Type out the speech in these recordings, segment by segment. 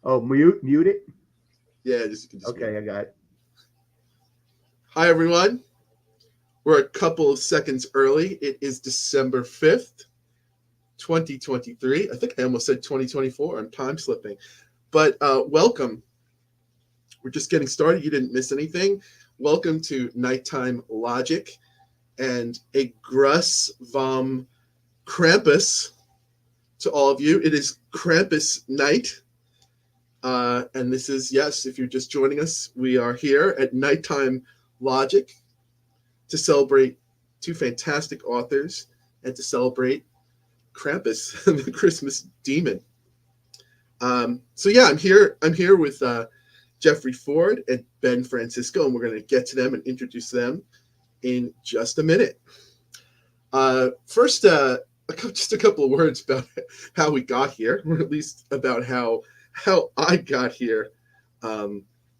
Oh, mute it. Yeah, just you can just mute Okay, it. I got it. Hi everyone. We're a couple of seconds early. It is December 5th, 2023. I think I almost said 2024. I'm time slipping. But welcome. We're just getting started. You didn't miss anything. Welcome to Nighttime Logic and a Gruss vom Krampus to all of you. It is Krampus night. And this is, yes, if you're just joining us, we are here at Nighttime Logic to celebrate two fantastic authors and to celebrate Krampus, the Christmas demon. So yeah, I'm here. I'm here with Jeffrey Ford and Ben Francisco, and we're going to get to them and introduce them in just a minute. First, just a couple of words about how we got here, or at least about how I got here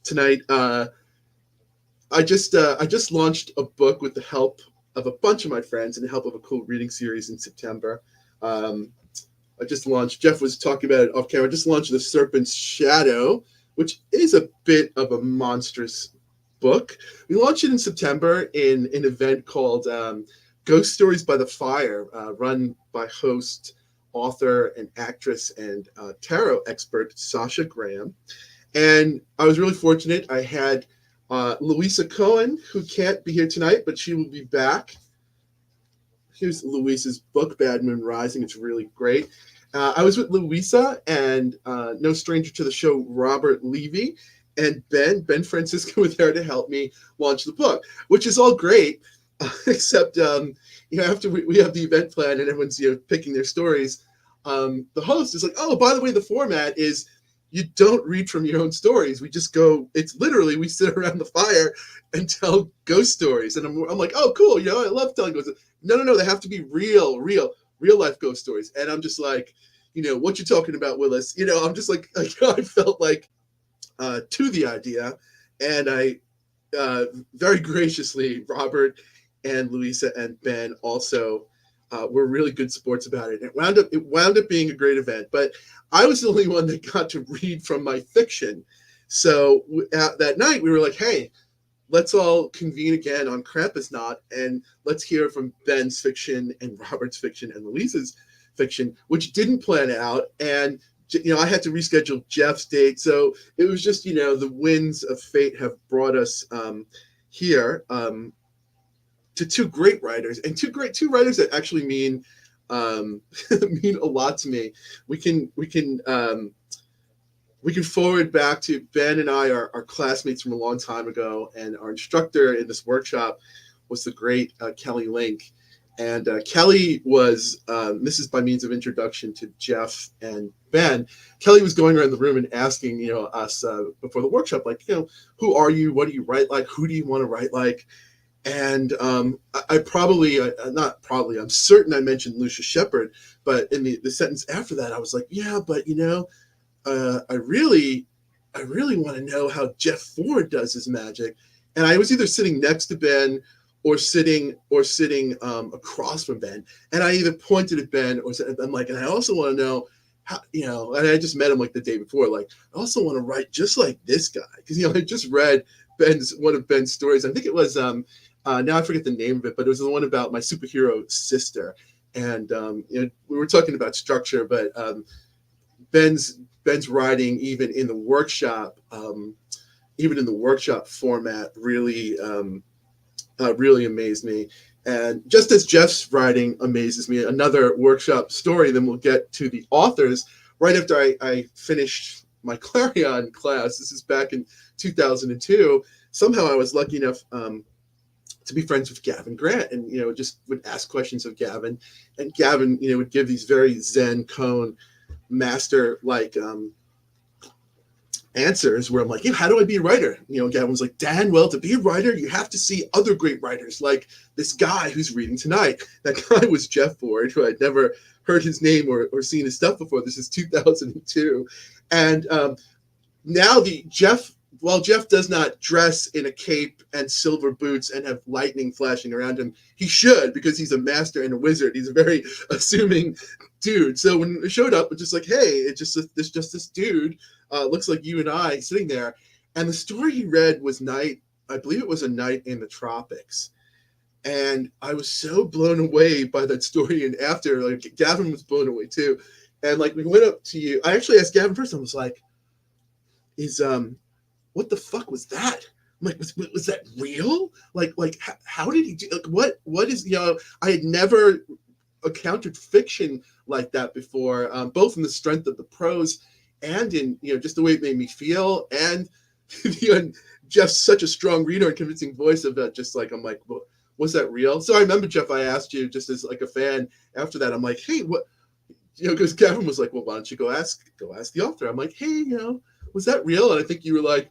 tonight. I just launched a book with the help of a bunch of my friends and the help of a cool reading series in September. Um, I just launched. Jeff was talking about it off camera. I just launched The Serpent's Shadow, which is a bit of a monstrous book. We launched it in September in an event called Ghost Stories by the Fire, run by host, author, and actress and tarot expert Sasha Graham. And I was really fortunate. I had Luisa Colon, who can't be here tonight, but she will be back. Here's Luisa's book, Bad Moon Rising. It's really great. I was with Luisa and no stranger to the show, Robert Levy, and Ben Francisco was there to help me launch the book, which is all great, except after we have the event plan and everyone's picking their stories, the host is like, oh, by the way, the format is you don't read from your own stories. We just go. It's literally we sit around the fire and tell ghost stories, and I'm like, oh, cool. I love telling ghost stories. No, they have to be real life ghost stories. And I'm just like, what you talking about, Willis? I'm just like I felt like to the idea, and I very graciously, Robert and Louisa and Ben also were really good sports about it. It wound up being a great event, but I was the only one that got to read from my fiction. So that night we were like, hey, let's all convene again on Krampus Knot and let's hear from Ben's fiction and Robert's fiction and Louisa's fiction, which didn't plan out. And I had to reschedule Jeff's date. So it was just, the winds of fate have brought us here to two great writers and two writers that actually mean mean a lot to me. We can forward back to Ben and I are classmates from a long time ago, and our instructor in this workshop was the great Kelly Link. And Kelly was, this is by means of introduction to Jeff and Ben. Kelly was going around the room and asking, us before the workshop, like, who are you? What do you write like? Who do you want to write like? And I probably, not probably, I'm certain I mentioned Lucia Shepard, but in the sentence after that, I was like, yeah, but I really want to know how Jeff Ford does his magic. And I was either sitting next to Ben or sitting across from Ben. And I either pointed at Ben or said, I'm like, and I also want to know how, and I just met him like the day before. Like, I also want to write just like this guy. Because, I just read one of Ben's stories. I think it was, now I forget the name of it, but it was the one about my superhero sister. And, we were talking about structure, but Ben's writing even in the workshop format really amazed me. And just as Jeff's writing amazes me, another workshop story, then we'll get to the authors right after I finished my Clarion class. This is back in 2002. Somehow I was lucky enough to be friends with Gavin Grant, and just would ask questions of Gavin, and Gavin would give these very Zen koan master like answers where I'm like, how do I be a writer? Gavin was like, Dan, well, to be a writer, you have to see other great writers like this guy who's reading tonight. That guy was Jeff Ford, who I'd never heard his name or seen his stuff before. This is 2002. And now the Jeff while Jeff does not dress in a cape and silver boots and have lightning flashing around him, he should, because he's a master and a wizard. He's a very assuming dude. So when it showed up, it's just like, hey, it's just this dude, looks like you and I sitting there. And the story he read was I believe it was A Night in the Tropics. And I was so blown away by that story. And after, like, Gavin was blown away too. And like, we went up to you. I actually asked Gavin first. I was like, what the fuck was that? I'm like, was that real? Like, how did he do? Like, what is, I had never encountered fiction like that before, both in the strength of the prose and in, just the way it made me feel. And, Jeff's such a strong reader and convincing voice of that. Just like, I'm like, well, was that real? So I remember, Jeff, I asked you just as like a fan after that, I'm like, hey, what, because Gavin was like, well, why don't you go ask the author? I'm like, hey, was that real? And I think you were like,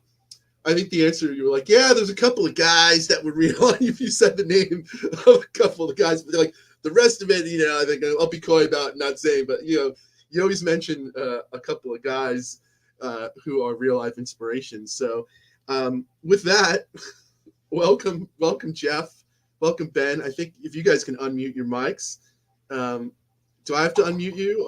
I think the answer, you were like, yeah, there's a couple of guys that were real. If you said the name of a couple of guys, but like the rest of it, I think I'll be coy about not saying, but you always mention a couple of guys who are real life inspirations. So with that, welcome, Jeff. Welcome, Ben. I think if you guys can unmute your mics. Do I have to unmute you?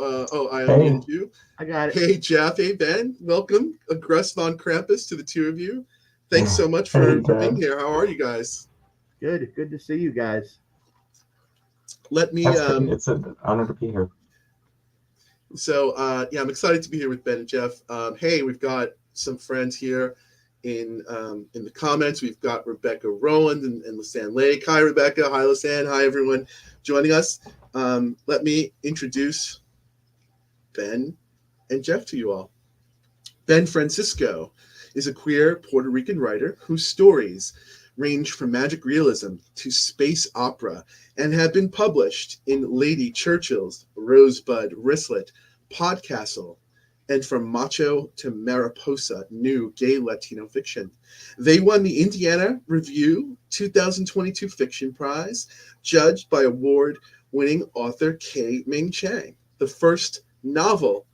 I unmuted you. I got it. Hey, Jeff. Hey, Ben. Welcome, Gruss von Krampus, to the two of you. Thanks so much for being here. How are you guys? Good. Good to see you guys. Let me. It's an honor to be here. So, I'm excited to be here with Ben and Jeff. Hey, we've got some friends here in the comments. We've got Rebecca Rowland and Lisanne Lake. Hi, Rebecca. Hi, Lisanne. Hi, everyone joining us. Let me introduce Ben and Jeff to you all. Ben Francisco is a queer Puerto Rican writer whose stories range from magic realism to space opera and have been published in Lady Churchill's, Rosebud Wristlet, Podcastle, and From Macho to Mariposa, new gay Latino fiction. They won the Indiana Review 2022 Fiction Prize, judged by award-winning author K. Ming Chang. The first novel,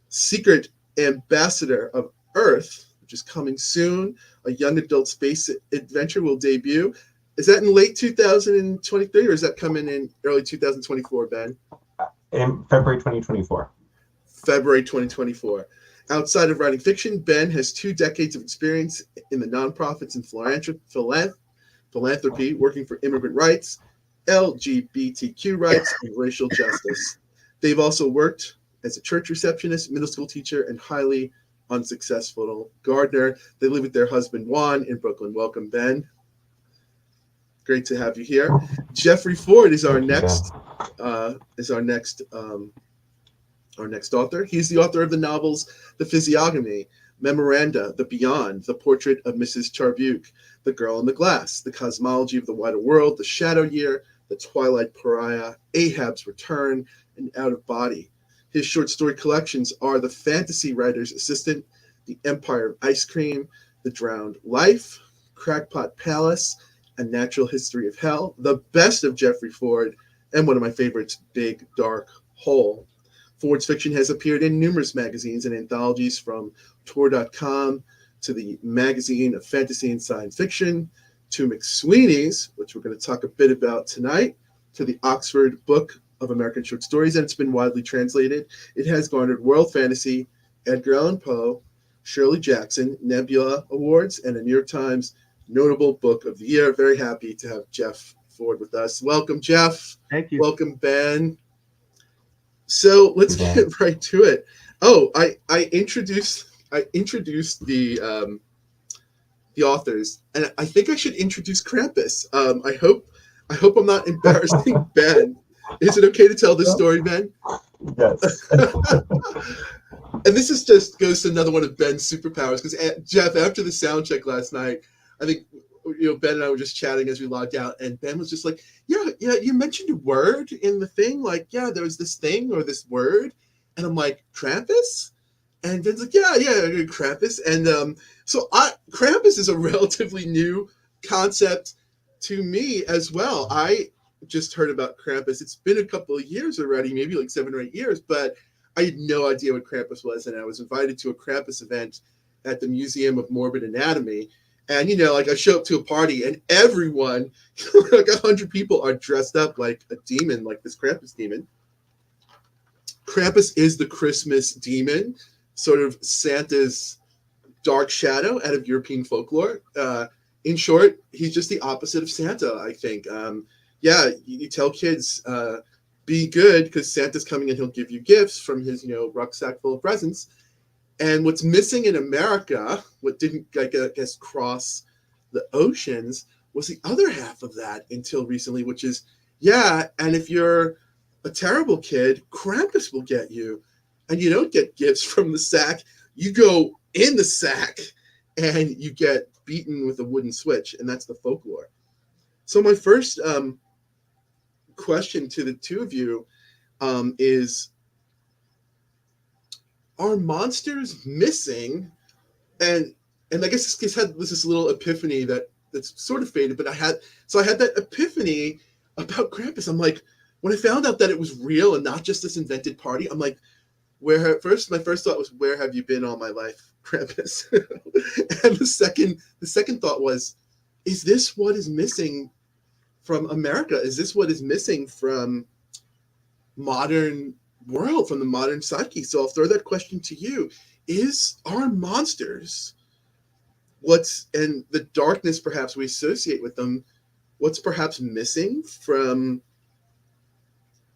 Secret Ambassador of Earth, which is coming soon, a young adult space adventure, will debut. Is that in late 2023 or is that coming in early 2024, Ben? In February 2024. February 2024. Outside of writing fiction, Ben has 2 decades of experience in the nonprofits and philanthropy, working for immigrant rights, LGBTQ rights, and racial justice. They've also worked as a church receptionist, middle school teacher, and highly unsuccessful gardener. They live with their husband, Juan, in Brooklyn. Welcome, Ben. Great to have you here. Jeffrey Ford is our next author. He's the author of the novels The Physiognomy, Memoranda, The Beyond, The Portrait of Mrs. Charbuke, The Girl in the Glass, The Cosmology of the Wider World, The Shadow Year, The Twilight Pariah, Ahab's Return, and Out of Body. His short story collections are The Fantasy Writer's Assistant, The Empire of Ice Cream, The Drowned Life, Crackpot Palace, A Natural History of Hell, The Best of Jeffrey Ford, and one of my favorites, Big Dark Hole. Ford's fiction has appeared in numerous magazines and anthologies, from Tor.com to the Magazine of Fantasy and Science Fiction, to McSweeney's, which we're going to talk a bit about tonight, to the Oxford Book of American Short Stories, and it's been widely translated. It has garnered World Fantasy, Edgar Allan Poe, Shirley Jackson, Nebula Awards, and a New York Times Notable Book of the Year. Very happy to have Jeff Ford with us. Welcome, Jeff. Thank you. Welcome, Ben. So let's get right to it. Oh, I introduced the authors, and I think I should introduce Krampus. I hope I'm not embarrassing Ben. Is it okay to tell this story, Ben? Yes. And this is just goes to another one of Ben's superpowers, because Jeff, after the sound check last night, I think Ben and I were just chatting as we logged out, and Ben was just like, yeah, you mentioned a word in the thing, like, yeah, there was this thing or this word, and I'm like, Krampus? And Ben's like, yeah, Krampus. And so Krampus is a relatively new concept to me as well. I just heard about Krampus. It's been a couple of years already, maybe like 7 or 8 years, but I had no idea what Krampus was, and I was invited to a Krampus event at the Museum of Morbid Anatomy. And, like I show up to a party and everyone, like 100 people are dressed up like a demon, like this Krampus demon. Krampus is the Christmas demon, sort of Santa's dark shadow out of European folklore. In short, he's just the opposite of Santa, I think. You tell kids, be good because Santa's coming and he'll give you gifts from his, rucksack full of presents. And what's missing in America, what didn't, I guess, cross the oceans, was the other half of that until recently, which is, and if you're a terrible kid, Krampus will get you. And you don't get gifts from the sack. You go in the sack and you get beaten with a wooden switch. And that's the folklore. So my first question to the two of you is, are monsters missing? And I guess this had this little epiphany that's sort of faded, but I had that epiphany about Krampus. I'm like, when I found out that it was real and not just this invented party, I'm like, my first thought was, where have you been all my life, Krampus? And the second thought was, is this what is missing from America? Is this what is missing from modern world, from the modern psyche? So I'll throw that question to you. Are monsters and the darkness perhaps we associate with them, what's perhaps missing from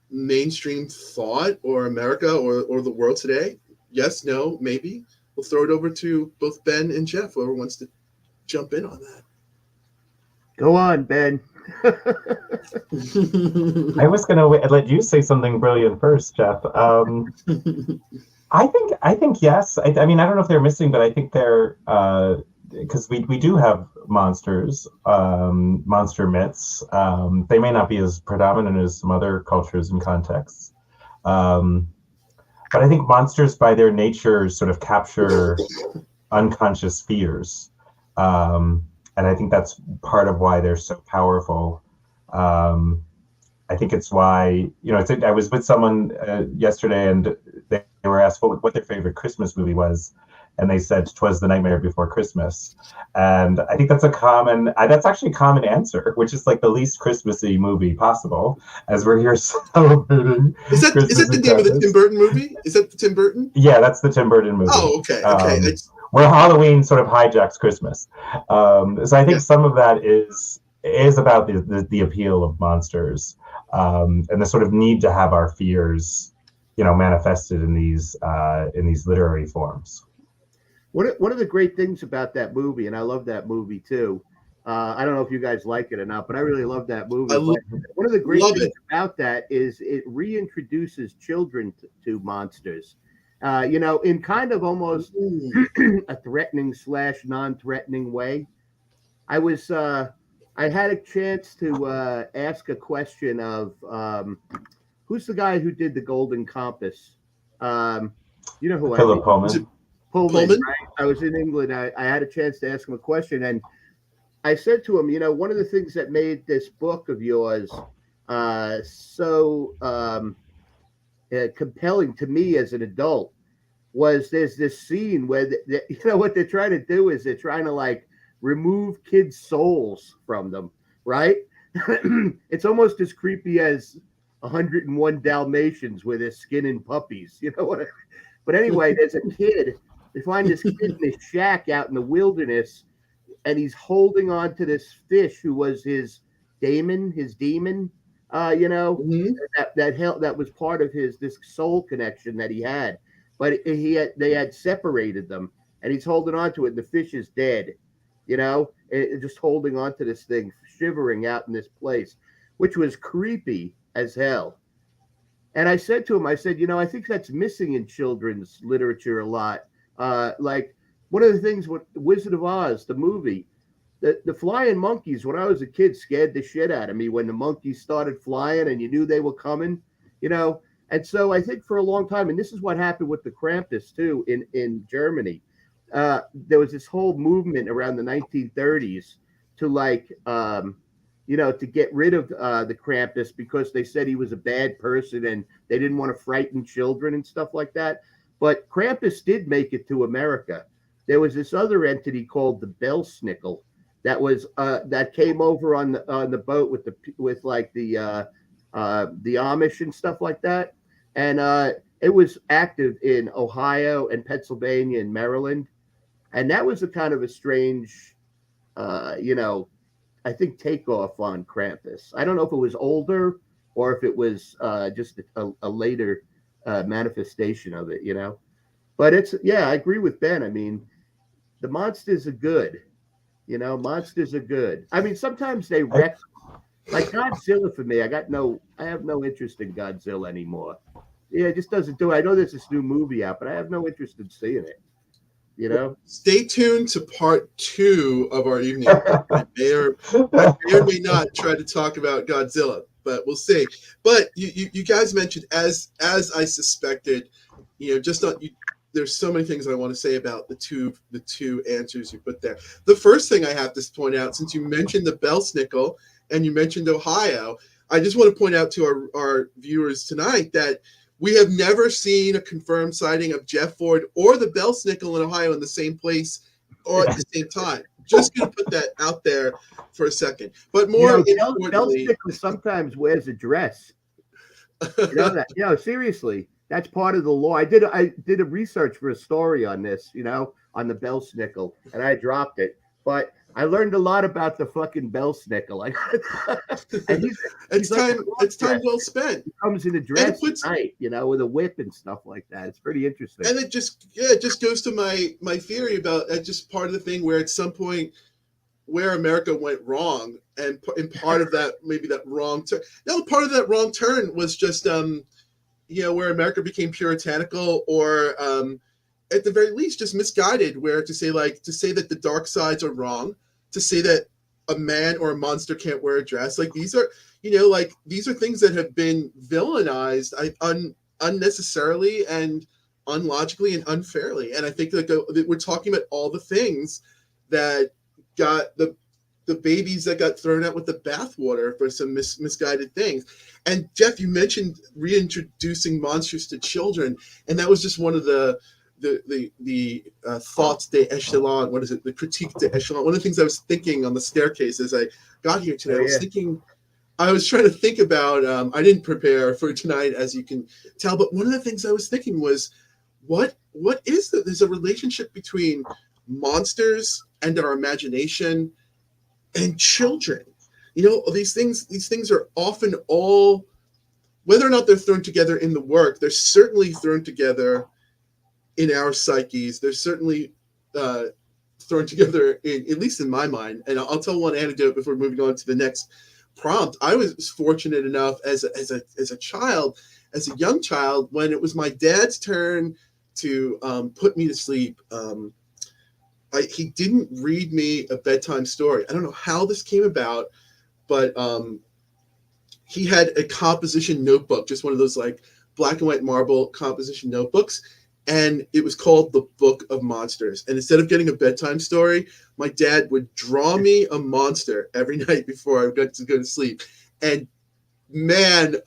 mainstream thought or America or the world today? Yes, no, maybe. We'll throw it over to both Ben and Jeff, whoever wants to jump in on that. Go on, Ben. I was going to let you say something brilliant first, Jeff. I think yes. I mean, I don't know if they're missing, but I think they're because we do have monsters, monster myths. They may not be as predominant as some other cultures and contexts, but I think monsters, by their nature, sort of capture unconscious fears, and I think that's part of why they're so powerful. I think it's why, I was with someone yesterday and they were asked what their favorite Christmas movie was. And they said, "'Twas the Nightmare Before Christmas." And I think that's actually a common answer, which is like the least Christmassy movie possible, as we're here celebrating. Is that the name of the Tim Burton movie? Is that the Tim Burton? Yeah, that's the Tim Burton movie. Oh, okay. Where Halloween sort of hijacks Christmas. So I think some of that is about the appeal of monsters, and the sort of need to have our fears, manifested in these literary forms. One of the great things about that movie, and I love that movie too. I don't know if you guys like it or not, but I really love that movie. One of the great things about that is it reintroduces children to monsters. In kind of almost a threatening / non-threatening way. I had a chance to ask a question of who's the guy who did the Golden Compass? You know who? Philip Pullman. Pullman, right? I was in England. I had a chance to ask him a question, and I said to him, one of the things that made this book of yours so compelling to me as an adult was there's this scene where what they're trying to do is they're trying to like remove kids' souls from them, right? It's almost as creepy as 101 Dalmatians where they're skinning puppies, But anyway, there's a kid. They find this kid in this shack out in the wilderness, and he's holding on to this fish who was his demon, that was part of this soul connection that he had. But they had separated them, and he's holding on to it, and the fish is dead, just holding on to this thing, shivering out in this place, which was creepy as hell. And I said to him, I think that's missing in children's literature a lot. Like one of the things with Wizard of Oz, the movie, the flying monkeys, when I was a kid, scared the shit out of me when the monkeys started flying and you knew they were coming, And so I think for a long time, and this is what happened with the Krampus too in Germany, there was this whole movement around the 1930s to to get rid of the Krampus because they said he was a bad person and they didn't want to frighten children and stuff like that. But Krampus did make it to America. there was this other entity called the Belsnickel that was that came over on the boat with like the Amish and stuff like that, and it was active in Ohio and Pennsylvania and Maryland, and that was a kind of a strange, you know, I think takeoff on Krampus. I don't know if it was older or if it was just a later manifestation of it, you know. But it's yeah, I agree with Ben. I mean, the monsters are good. You know, monsters are good. I mean, sometimes they wreck. Like Godzilla for me, I have no interest in Godzilla anymore. Yeah, it just doesn't do it. I know there's this new movie out, but I have no interest in seeing it. You know. Stay tuned to part 2 of our evening. I may or may not try to talk about Godzilla, but we'll see. But you guys mentioned, as I suspected, you know, just not you. There's so many things I want to say about the two answers you put there. The first thing I have to point out, since you mentioned the Belsnickel and you mentioned Ohio, I just want to point out to our viewers tonight that we have never seen a confirmed sighting of Jeff Ford or the Belsnickel in Ohio in the same place or at the same time. Just going to put that out there for a second. But more importantly, Belsnickel sometimes wears a dress. You know that? You know, seriously. That's part of the law. I did a research for a story on this, you know, on the Belsnickel, and I dropped it. But I learned a lot about the fucking Belsnickel. And it's time well spent. He comes in a dress at night, you know, with a whip and stuff like that. It's pretty interesting. And it just goes to my theory about just part of the thing where at some point where America went wrong, and part of that maybe that wrong turn. No, part of that wrong turn was just you know, where America became puritanical, or at the very least just misguided, where to say that the dark sides are wrong, to say that a man or a monster can't wear a dress, like these are, you know, like these are things that have been villainized unnecessarily and unlogically and unfairly. And I think that we're talking about all the things that got the babies that got thrown out with the bathwater for some misguided things. And Jeff, you mentioned reintroducing monsters to children, and that was just one of the thoughts de echelon. What is it? The critique de echelon. One of the things I was thinking on the staircase as I got here today, I was trying to think about. I didn't prepare for tonight, as you can tell, but one of the things I was thinking was, what is that? There's a relationship between monsters and our imagination and children. You know, these things are often all, whether or not they're thrown together in the work, they're certainly thrown together in our psyches. They're certainly thrown together at least in my mind. And I'll tell one anecdote before moving on to the next prompt. I was fortunate enough as a child, as a young child, when it was my dad's turn to put me to sleep. He didn't read me a bedtime story. I don't know how this came about, but he had a composition notebook, just one of those like black and white marble composition notebooks, and it was called The Book of Monsters. And instead of getting a bedtime story, my dad would draw me a monster every night before I got to go to sleep. And man,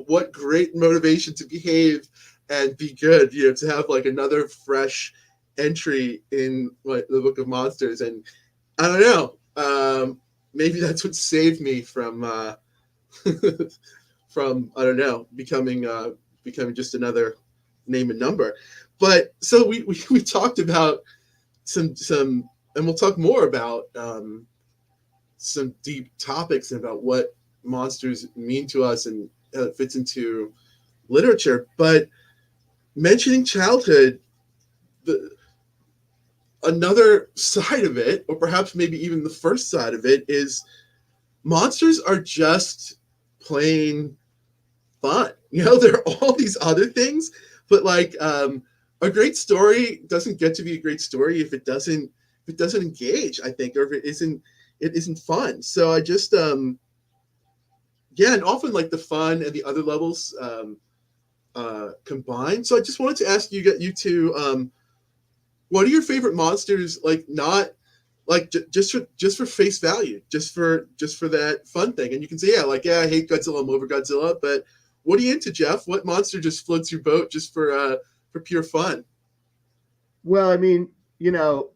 what great motivation to behave and be good, to have like another fresh entry in the Book of Monsters. And I don't know, maybe that's what saved me from from I don't know, becoming just another name and number. But so we talked about some and we'll talk more about some deep topics about what monsters mean to us and how it fits into literature. But mentioning childhood, another side of it, or perhaps maybe even the first side of it, is monsters are just plain fun. There are all these other things, but like a great story doesn't get to be a great story if it doesn't engage, I think, or if it isn't fun. So I just and often like the fun and the other levels combined. So I just wanted to ask you two, what are your favorite monsters? Like, not like just for face value, just for that fun thing. And you can say, I hate Godzilla, I'm over Godzilla. But what are you into, Jeff? What monster just floats your boat just for pure fun? Well, I mean, you know,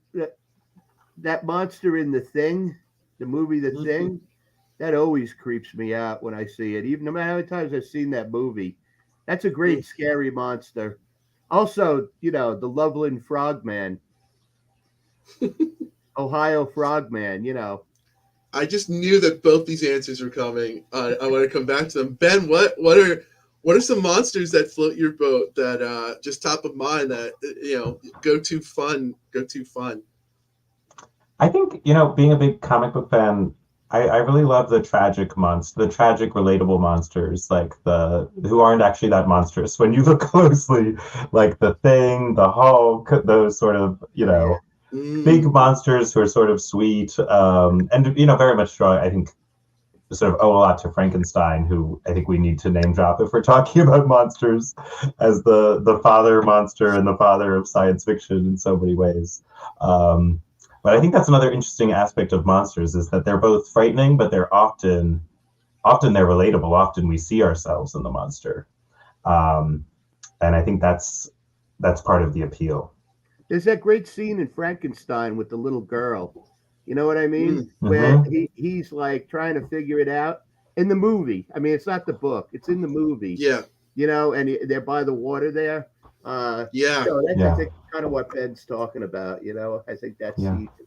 that monster in the Thing, the movie The Mhm. Thing, that always creeps me out when I see it. Even no matter how many times I've seen that movie, that's a great scary monster. Also, the Loveland Frogman, Ohio Frogman. I just knew that both these answers were coming. I want to come back to them. Ben, what are some monsters that float your boat that just top of mind that go too fun, go too fun? I think, being a big comic book fan, I really love the tragic, relatable monsters, like who aren't actually that monstrous when you look closely, like the Thing, the Hulk, those sort of, Yeah. big Mm. monsters who are sort of sweet, and, very much draw, I think, sort of owe a lot to Frankenstein, who I think we need to name drop if we're talking about monsters as the father monster and the father of science fiction in so many ways. Um, but I think that's another interesting aspect of monsters is that they're both frightening, but they're often they're relatable. Often we see ourselves in the monster, um, and I think that's part of the appeal. There's that great scene in Frankenstein with the little girl. You know what I mean? Mm. Where Hmm. he's like trying to figure it out in the movie. I mean, it's not the book; it's in the movie. Yeah, And they're by the water there. Uh, yeah, that's I Yeah, think kind of what Ben's talking about. I think that yeah. scene is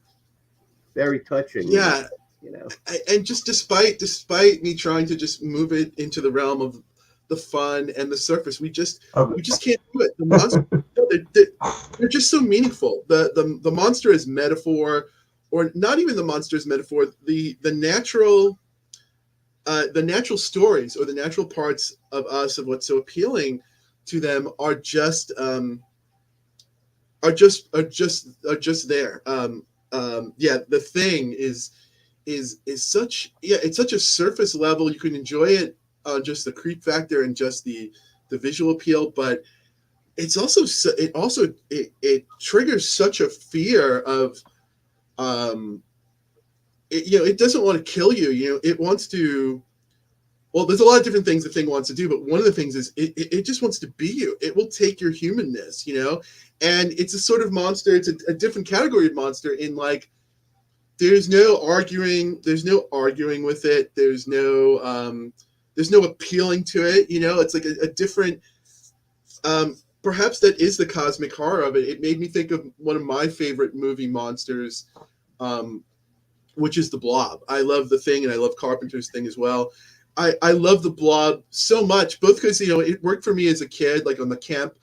very touching. yeah. You know. And just despite me trying to just move it into the realm of the fun and the surface, Oh, we just can't do it. The monster, no, they're just so meaningful. The monster is metaphor, or not even the monster is metaphor. The natural stories or the natural parts of us of what's so appealing to them are just there. Yeah, the Thing is such, yeah, it's such a surface level. You can enjoy it on just the creep factor and just the visual appeal, but it triggers such a fear of it doesn't want to kill you. It wants to. Well, there's a lot of different things the Thing wants to do, but one of the things is it just wants to be you. It will take your humanness, and it's a sort of monster. It's a different category of monster in like there's no arguing with it. There's no appealing to it. It's like a different. Perhaps that is the cosmic horror of it. It made me think of one of my favorite movie monsters, um, which is the Blob. I love the Thing, and I love Carpenter's Thing as well. I love the Blob so much, both because it worked for me as a kid, like on the camp,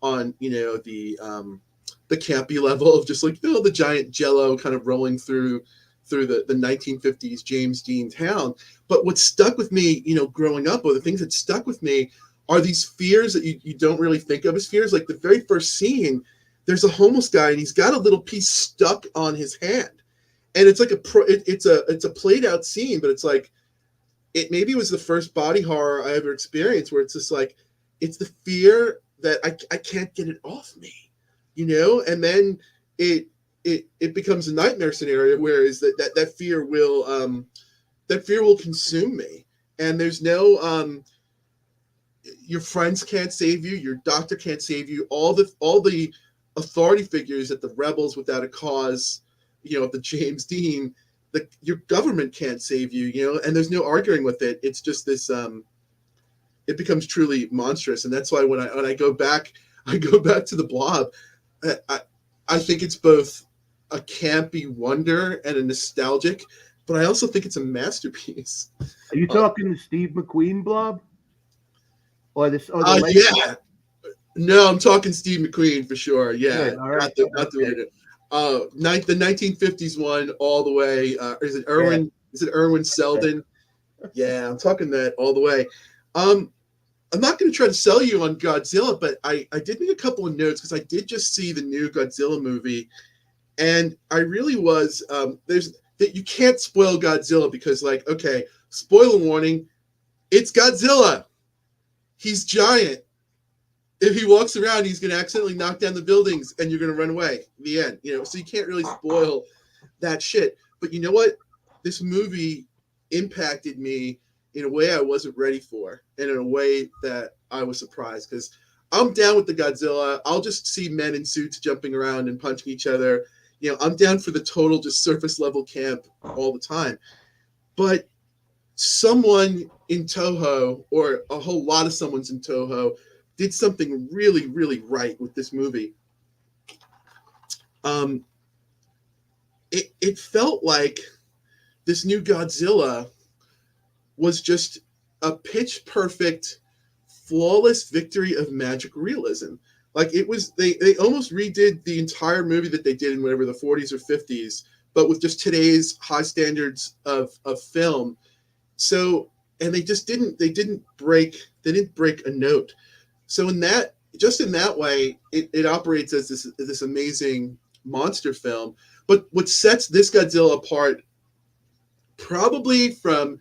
on the campy level of just like the giant Jello kind of rolling through the 1950s James Dean town. But what stuck with me, growing up, or the things that stuck with me, are these fears that you don't really think of as fears. Like the very first scene, there's a homeless guy and he's got a little piece stuck on his hand, and it's like it's a played out scene, but it's like it maybe was the first body horror I ever experienced where it's just like it's the fear that I can't get it off me, and then it it becomes a nightmare scenario, whereas that fear will consume me, and there's no your friends can't save you, your doctor can't save you, all the authority figures at the Rebels Without a Cause, the James Dean, your government can't save you, and there's no arguing with it. It's just this it becomes truly monstrous, and that's why when I go back, I go back to the Blob. I, I think it's both a campy wonder and a nostalgic, but I also think it's a masterpiece. Are you Uh, talking to Steve McQueen, Blob, or the late? yeah, no, I'm talking Steve McQueen for sure. Yeah, Good. All right. not the Okay. later. The 1950s one all the way. Is it Yeah. Irwin? Is it Irwin Selden? Yeah, I'm talking that all the way. Um, I'm not going to try to sell you on Godzilla, but I did make a couple of notes because I did just see the new Godzilla movie, and I really was there's that you can't spoil Godzilla because like okay, spoiler warning, it's Godzilla. He's giant. If he walks around, he's going to accidentally knock down the buildings, and you're going to run away. The end. So you can't really spoil that shit. But you know what? This movie impacted me in a way I wasn't ready for, and in a way that I was surprised because I'm down with the Godzilla. I'll just see men in suits jumping around and punching each other. I'm down for the total just surface level camp all the time. But someone in Toho, or a whole lot of someone's in Toho, did something really, really right with this movie. It felt like this new Godzilla was just a pitch perfect, flawless victory of magic realism. Like it was, they almost redid the entire movie that they did in whatever the 40s or 50s, but with just today's high standards of film. So, and they didn't break a note. So in that way, it operates as this amazing monster film. But what sets this Godzilla apart, probably from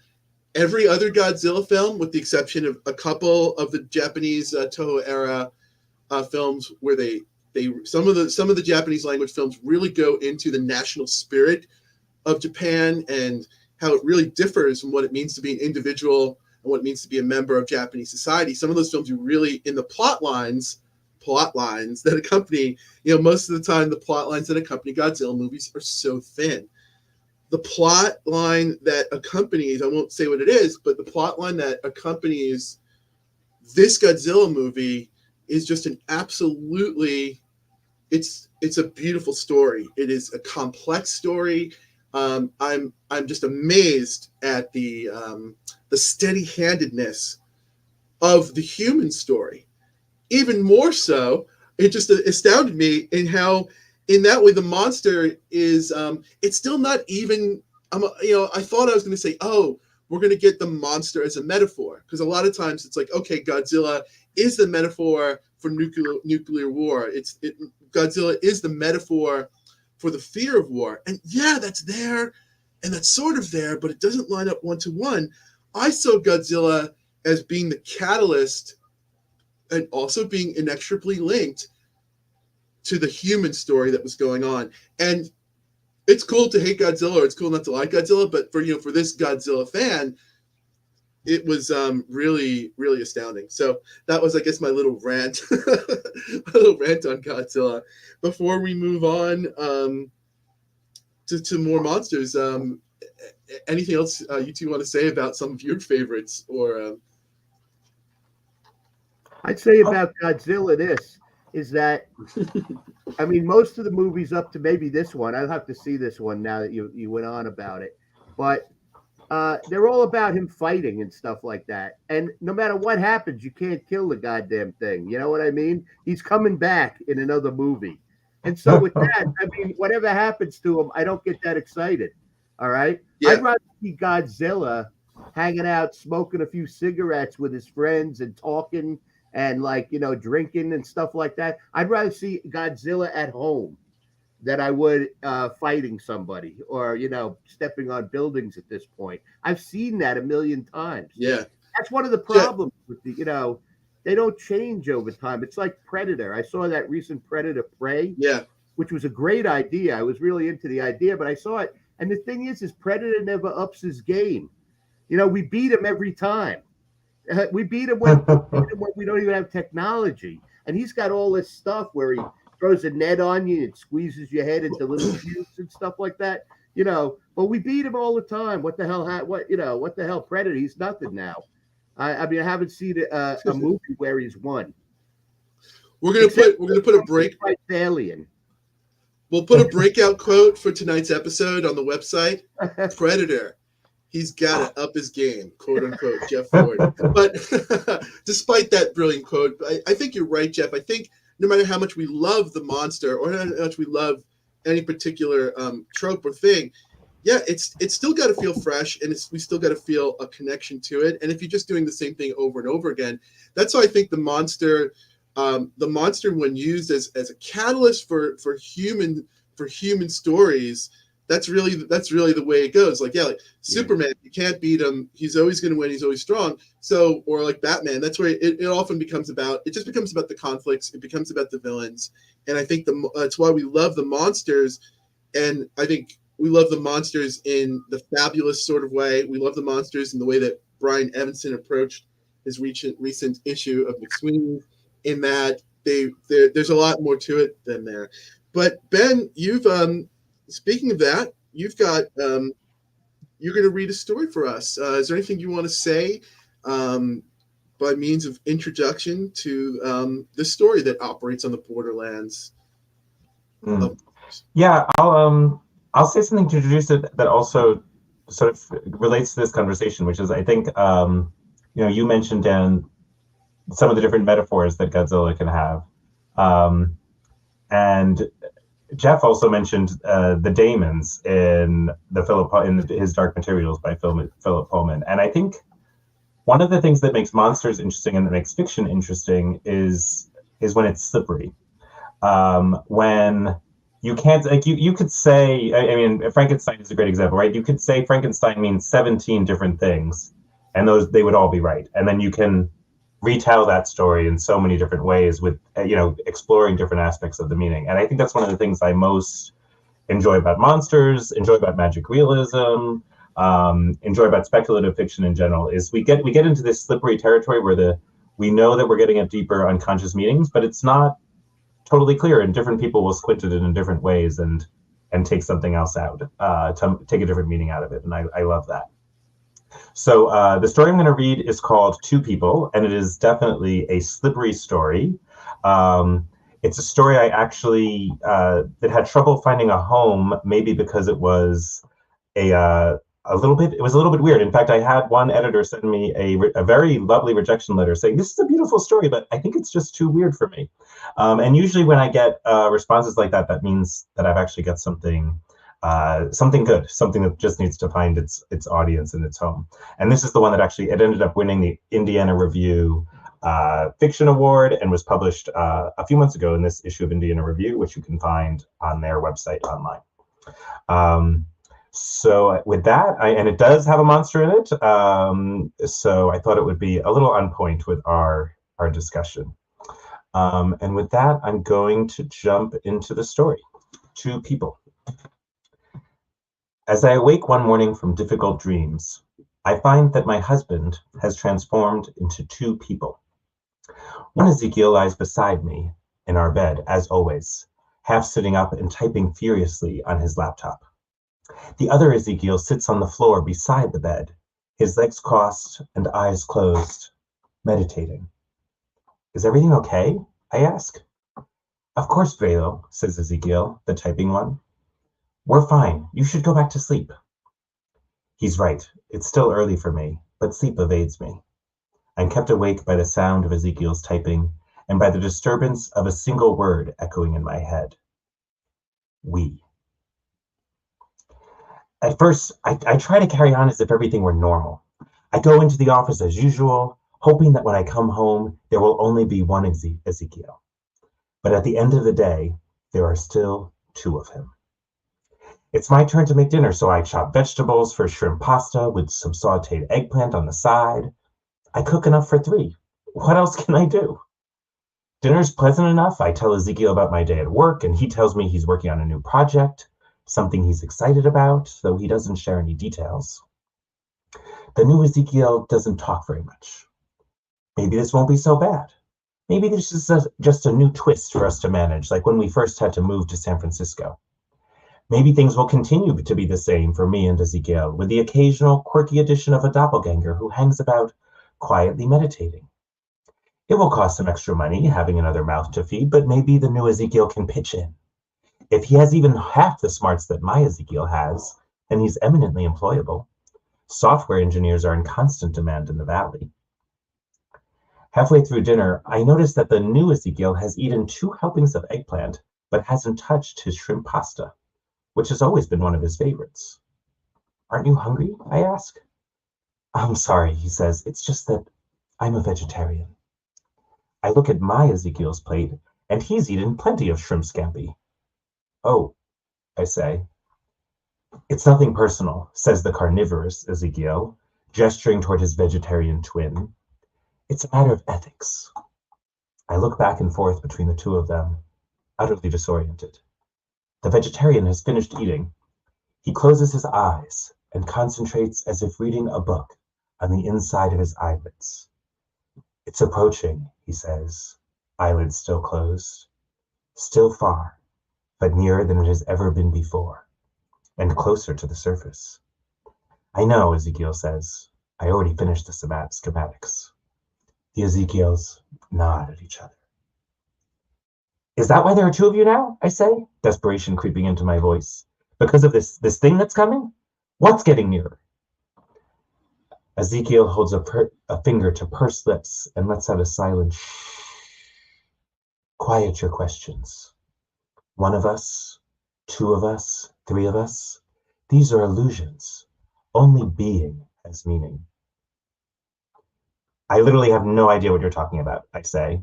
every other Godzilla film, with the exception of a couple of the Japanese Toho era films, where some of the Japanese language films really go into the national spirit of Japan and how it really differs from what it means to be an individual and what it means to be a member of Japanese society. Some of those films, you really, in the plot lines that accompany, most of the time the plot lines that accompany Godzilla movies are so thin. The plot line that accompanies, I won't say what it is, but the plot line that accompanies this Godzilla movie is just an absolutely, it's a beautiful story. It is a complex story. I'm just amazed at the steady-handedness of the human story. Even more so, it just astounded me in how, in that way, the monster is, it's still not even, I thought I was going to say, oh, we're going to get the monster as a metaphor. Because a lot of times it's like, okay, Godzilla is the metaphor for nuclear war. Godzilla is the metaphor for the fear of war. And yeah, that's there, and that's sort of there, but it doesn't line up one-to-one. I saw Godzilla as being the catalyst and also being inextricably linked to the human story that was going on. And it's cool to hate Godzilla, or it's cool not to like Godzilla, but for this Godzilla fan, it was really, really astounding. So that was, I guess, my little rant, on Godzilla. Before we move on to more monsters, anything else you two want to say about some of your favorites? Or I'd say about Godzilla this is that, I mean, most of the movies up to maybe this one, I'll have to see this one now that you went on about it, but they're all about him fighting and stuff like that. And no matter what happens, you can't kill the goddamn thing. You know what I mean? He's coming back in another movie. And so with that, I mean, whatever happens to him, I don't get that excited. All right? Yeah. I'd rather see Godzilla hanging out, smoking a few cigarettes with his friends and talking and drinking and stuff like that. I'd rather see Godzilla at home than I would fighting somebody or, stepping on buildings at this point. I've seen that a million times. Yeah. That's one of the problems with they don't change over time. It's like Predator. I saw that recent Predator Prey, which was a great idea. I was really into the idea, but I saw it. And the thing is Predator never ups his game. We beat him every time. We beat him when we don't even have technology. And he's got all this stuff where he throws a net on you and squeezes your head into little cubes and stuff like that. But we beat him all the time. What the hell? What the hell? Predator? He's nothing now. I mean, I haven't seen a movie where he's won. We're gonna put a break. Alien. We'll put a breakout quote for tonight's episode on the website. Predator. He's got to up his game, quote unquote, Jeff Ford. But despite that brilliant quote, I think you're right, Jeff. I think no matter how much we love the monster or how much we love any particular trope or thing, it's still got to feel fresh, and we still got to feel a connection to it. And if you're just doing the same thing over and over again, that's why I think the monster, when used as a catalyst for human stories, that's really the way it goes. Superman, you can't beat him. He's always going to win. He's always strong. So, or like Batman, that's where it often becomes about. It just becomes about the conflicts. It becomes about the villains. And I think that's why we love the monsters. And I think we love the monsters in the fabulous sort of way. We love the monsters in the way that Brian Evanson approached his recent issue of McSweeney. in that there's a lot more to it than there. But Ben, you've speaking of that, you've got you're going to read a story for us. Is there anything you want to say by means of introduction to the story that operates on the borderlands? Yeah, I'll say something to introduce it that also sort of relates to this conversation, which is I think you mentioned, Dan, some of the different metaphors that Godzilla can have, and Jeff also mentioned the daemons in his Dark Materials by Philip Pullman, and I think one of the things that makes monsters interesting and that makes fiction interesting is when it's slippery. When you can't, like you could say, I mean, Frankenstein is a great example, right? You could say Frankenstein means 17 different things, and they would all be right, and then you can retell that story in so many different ways with exploring different aspects of the meaning. And I think that's one of the things I most enjoy about monsters, enjoy about magic realism, enjoy about speculative fiction in general, is we get into this slippery territory where we know that we're getting at deeper unconscious meanings, but it's not totally clear, and different people will squint at it in different ways and take something else out, to take a different meaning out of it. And I love that. So the story I'm going to read is called Two People, and it is definitely a slippery story. It's a story I actually that had trouble finding a home, maybe because it was a little bit weird. In fact, I had one editor send me a very lovely rejection letter saying, this is a beautiful story, but I think it's just too weird for me. And usually when I get responses like that, that means that I've actually got something good, something that just needs to find its audience and its home. And this is the one that actually, it ended up winning the Indiana Review Fiction Award and was published a few months ago in this issue of Indiana Review, which you can find on their website online. So with that, and it does have a monster in it, so I thought it would be a little on point with our discussion. And with that, I'm going to jump into the story. Two People. As I awake one morning from difficult dreams, I find that my husband has transformed into two people. One Ezekiel lies beside me in our bed, as always, half sitting up and typing furiously on his laptop. The other Ezekiel sits on the floor beside the bed, his legs crossed and eyes closed, meditating. Is everything okay? I ask. Of course, Velo, says Ezekiel, the typing one. We're fine. You should go back to sleep. He's right. It's still early for me, but sleep evades me. I'm kept awake by the sound of Ezekiel's typing and by the disturbance of a single word echoing in my head. We. At first, I try to carry on as if everything were normal. I go into the office as usual, hoping that when I come home, there will only be one Ezekiel. But at the end of the day, there are still two of him. It's my turn to make dinner, so I chop vegetables for shrimp pasta with some sauteed eggplant on the side. I cook enough for three. What else can I do? Dinner's pleasant enough. I tell Ezekiel about my day at work, and he tells me he's working on a new project, something he's excited about, though he doesn't share any details. The new Ezekiel doesn't talk very much. Maybe this won't be so bad. Maybe this is just a new twist for us to manage, like when we first had to move to San Francisco. Maybe things will continue to be the same for me and Ezekiel, with the occasional quirky addition of a doppelganger who hangs about quietly meditating. It will cost some extra money having another mouth to feed, but maybe the new Ezekiel can pitch in. If he has even half the smarts that my Ezekiel has, then he's eminently employable. Software engineers are in constant demand in the valley. Halfway through dinner, I notice that the new Ezekiel has eaten 2 helpings of eggplant, but hasn't touched his shrimp pasta, which has always been one of his favorites. Aren't you hungry? I ask. I'm sorry, he says. It's just that I'm a vegetarian. I look at my Ezekiel's plate, and he's eaten plenty of shrimp scampi. Oh, I say. It's nothing personal, says the carnivorous Ezekiel, gesturing toward his vegetarian twin. It's a matter of ethics. I look back and forth between the two of them, utterly disoriented. The vegetarian has finished eating. He closes his eyes and concentrates as if reading a book on the inside of his eyelids. It's approaching, he says. eyelids still closed, still far, but nearer than it has ever been before, and closer to the surface. I know, Ezekiel says. I already finished the schematics. The Ezekiels nod at each other. Is that why there are two of you now? I say, desperation creeping into my voice. Because of this thing that's coming? What's getting nearer? Ezekiel holds a finger to pursed lips and lets out a silent shh. Quiet your questions. One of us, two of us, three of us. These are illusions. Only being has meaning. I literally have no idea what you're talking about, I say,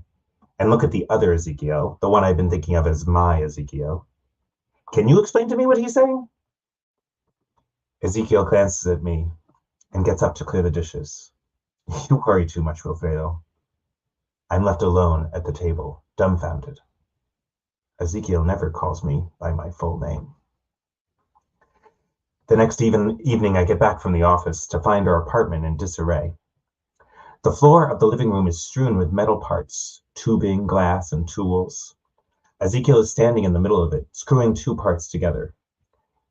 and look at the other Ezekiel, the one I've been thinking of as my Ezekiel. Can you explain to me what he's saying? Ezekiel glances at me and gets up to clear the dishes. You worry too much, Wilfredo. I'm left alone at the table, dumbfounded. Ezekiel never calls me by my full name. The next evening, I get back from the office to find our apartment in disarray. The floor of the living room is strewn with metal parts, tubing, glass, and tools. Ezekiel is standing in the middle of it, screwing two parts together.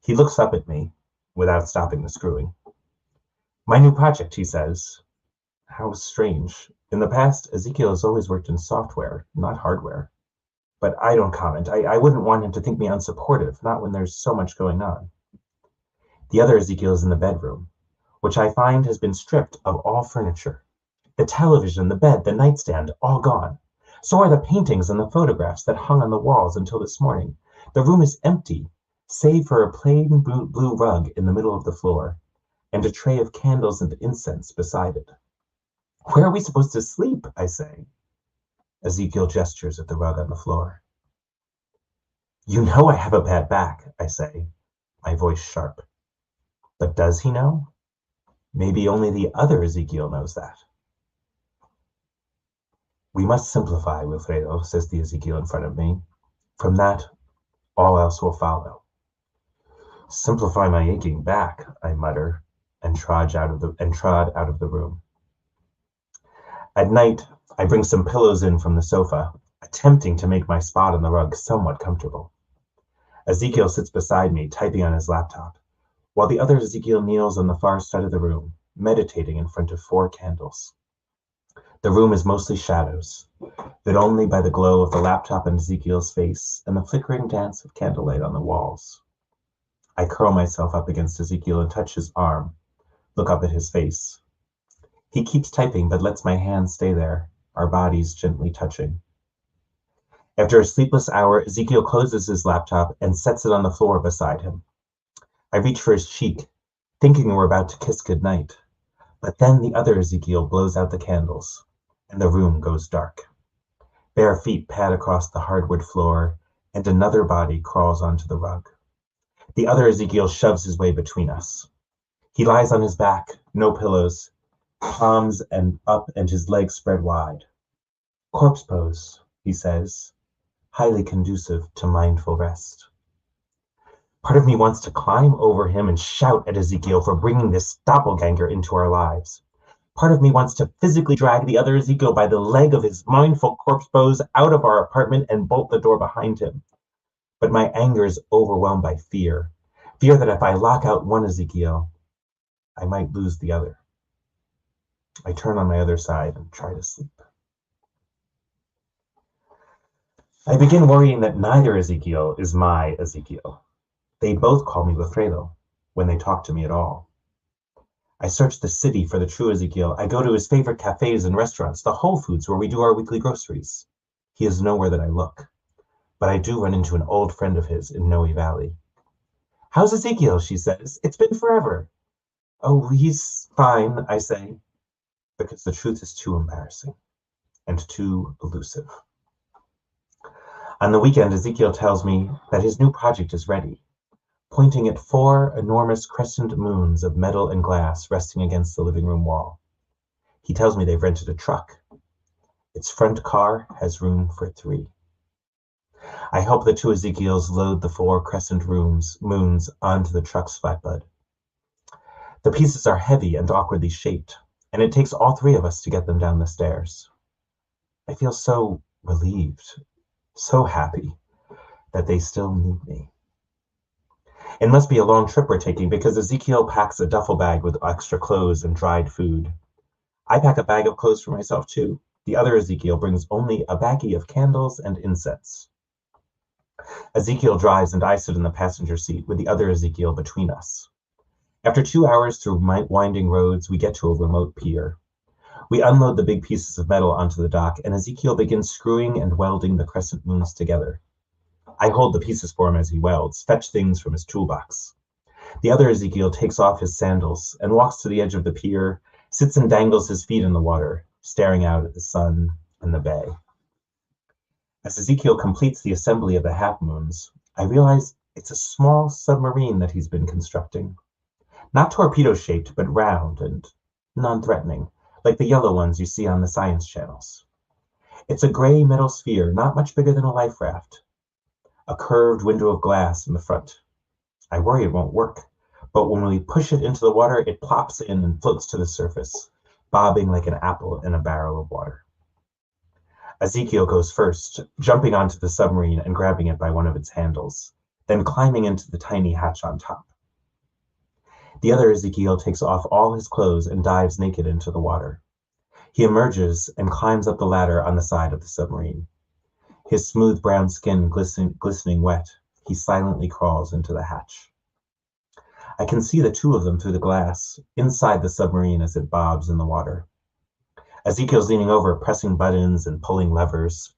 He looks up at me without stopping the screwing. My new project, he says. How strange. In the past, Ezekiel has always worked in software, not hardware. But I don't comment. I wouldn't want him to think me unsupportive, not when there's so much going on. The other Ezekiel is in the bedroom, which I find has been stripped of all furniture. The television, the bed, the nightstand, all gone. So are the paintings and the photographs that hung on the walls until this morning. The room is empty, save for a plain blue rug in the middle of the floor, and a tray of candles and incense beside it. Where are we supposed to sleep? I say. Ezekiel gestures at the rug on the floor. You know I have a bad back, I say, my voice sharp. But does he know? Maybe only the other Ezekiel knows that. We must simplify, Wilfredo, says the Ezekiel in front of me. From that, all else will follow. Simplify my aching back, I mutter, and trod out of the room. At night, I bring some pillows in from the sofa, attempting to make my spot on the rug somewhat comfortable. Ezekiel sits beside me, typing on his laptop, while the other Ezekiel kneels on the far side of the room, meditating in front of 4 candles. The room is mostly shadows, lit only by the glow of the laptop and Ezekiel's face and the flickering dance of candlelight on the walls. I curl myself up against Ezekiel and touch his arm, look up at his face. He keeps typing but lets my hands stay there, our bodies gently touching. After a sleepless hour, Ezekiel closes his laptop and sets it on the floor beside him. I reach for his cheek, thinking we're about to kiss goodnight. But then the other Ezekiel blows out the candles, and the room goes dark. Bare feet pad across the hardwood floor, and another body crawls onto the rug. The other Ezekiel shoves his way between us. He lies on his back, no pillows, palms and up and his legs spread wide. Corpse pose, he says, highly conducive to mindful rest. Part of me wants to climb over him and shout at Ezekiel for bringing this doppelganger into our lives. Part of me wants to physically drag the other Ezekiel by the leg of his mindful corpse pose out of our apartment and bolt the door behind him. But my anger is overwhelmed by fear. Fear that if I lock out one Ezekiel, I might lose the other. I turn on my other side and try to sleep. I begin worrying that neither Ezekiel is my Ezekiel. They both call me Wilfredo when they talk to me at all. I search the city for the true Ezekiel. I go to his favorite cafes and restaurants, the Whole Foods where we do our weekly groceries. He is nowhere that I look, but I do run into an old friend of his in Noe Valley. How's Ezekiel, she says. It's been forever. Oh, he's fine, I say, because the truth is too embarrassing and too elusive. On the weekend, Ezekiel tells me that his new project is ready, pointing at 4 enormous crescent moons of metal and glass resting against the living room wall. He tells me they've rented a truck. Its front car has room for 3. I help the 2 Ezekiels load the 4 crescent moons onto the truck's flatbed. The pieces are heavy and awkwardly shaped, and it takes all 3 of us to get them down the stairs. I feel so relieved, so happy that they still need me. It must be a long trip we're taking because Ezekiel packs a duffel bag with extra clothes and dried food. I pack a bag of clothes for myself too. The other Ezekiel brings only a baggie of candles and incense. Ezekiel drives and I sit in the passenger seat with the other Ezekiel between us. After 2 hours through winding roads, we get to a remote pier. We unload the big pieces of metal onto the dock, and Ezekiel begins screwing and welding the crescent moons together. I hold the pieces for him as he welds, fetch things from his toolbox. The other Ezekiel takes off his sandals and walks to the edge of the pier, sits and dangles his feet in the water, staring out at the sun and the bay. As Ezekiel completes the assembly of the half moons, I realize it's a small submarine that he's been constructing. Not torpedo-shaped, but round and non-threatening, like the yellow ones you see on the science channels. It's a gray metal sphere, not much bigger than a life raft. A curved window of glass in the front. I worry it won't work, but when we push it into the water, it plops in and floats to the surface, bobbing like an apple in a barrel of water. Ezekiel goes first, jumping onto the submarine and grabbing it by one of its handles, then climbing into the tiny hatch on top. The other Ezekiel takes off all his clothes and dives naked into the water. He emerges and climbs up the ladder on the side of the submarine. His smooth brown skin glistening wet, he silently crawls into the hatch. I can see the two of them through the glass, inside the submarine as it bobs in the water. Ezekiel's leaning over, pressing buttons and pulling levers.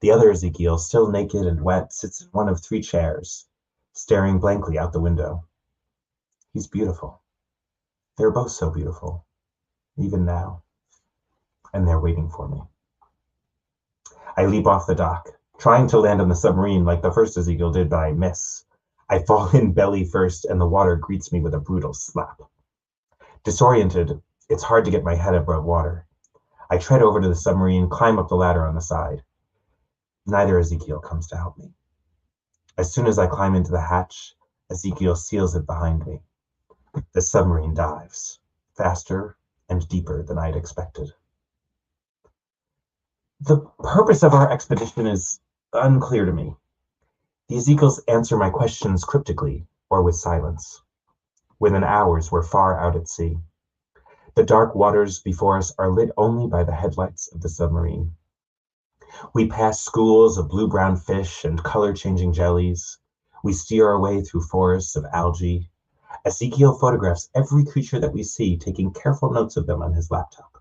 The other Ezekiel, still naked and wet, sits in one of 3 chairs, staring blankly out the window. He's beautiful. They're both so beautiful, even now. And they're waiting for me. I leap off the dock, trying to land on the submarine like the first Ezekiel did, but I miss. I fall in belly first, and the water greets me with a brutal slap. Disoriented, it's hard to get my head above water. I tread over to the submarine, climb up the ladder on the side. Neither Ezekiel comes to help me. As soon as I climb into the hatch, Ezekiel seals it behind me. The submarine dives, faster and deeper than I'd expected. The purpose of our expedition is unclear to me. The Ezekiels answer my questions cryptically or with silence. Within hours, we're far out at sea. The dark waters before us are lit only by the headlights of the submarine. We pass schools of blue-brown fish and color-changing jellies. We steer our way through forests of algae. Ezekiel photographs every creature that we see, taking careful notes of them on his laptop.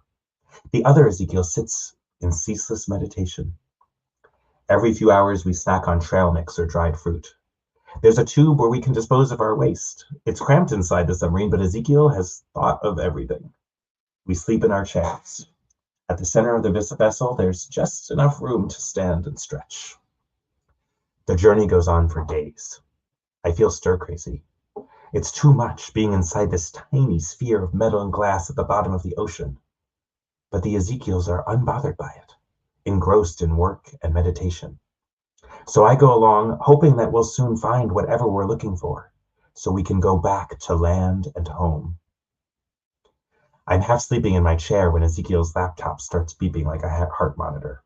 The other Ezekiel sits in ceaseless meditation. Every few hours, we snack on trail mix or dried fruit. There's a tube where we can dispose of our waste. It's cramped inside the submarine, but Ezekiel has thought of everything. We sleep in our chairs. At the center of the vessel, there's just enough room to stand and stretch. The journey goes on for days. I feel stir-crazy. It's too much being inside this tiny sphere of metal and glass at the bottom of the ocean. But the Ezekiels are unbothered by it, engrossed in work and meditation. So I go along, hoping that we'll soon find whatever we're looking for, so we can go back to land and home. I'm half sleeping in my chair when Ezekiel's laptop starts beeping like a heart monitor.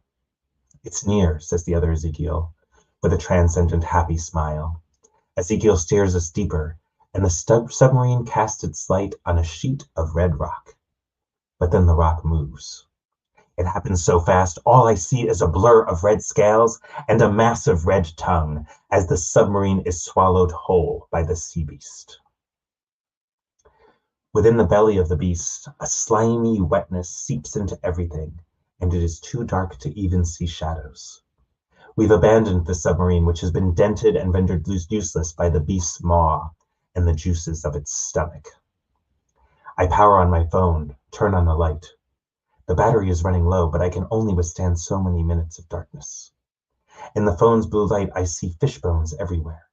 It's near, says the other Ezekiel, with a transcendent, happy smile. Ezekiel steers us deeper, and the submarine casts its light on a sheet of red rock. But then the rock moves. It happens so fast, all I see is a blur of red scales and a massive red tongue as the submarine is swallowed whole by the sea beast. Within the belly of the beast, a slimy wetness seeps into everything, and it is too dark to even see shadows. We've abandoned the submarine, which has been dented and rendered useless by the beast's maw and the juices of its stomach. I power on my phone, turn on the light. The battery is running low, but I can only withstand so many minutes of darkness. In the phone's blue light, I see fish bones everywhere,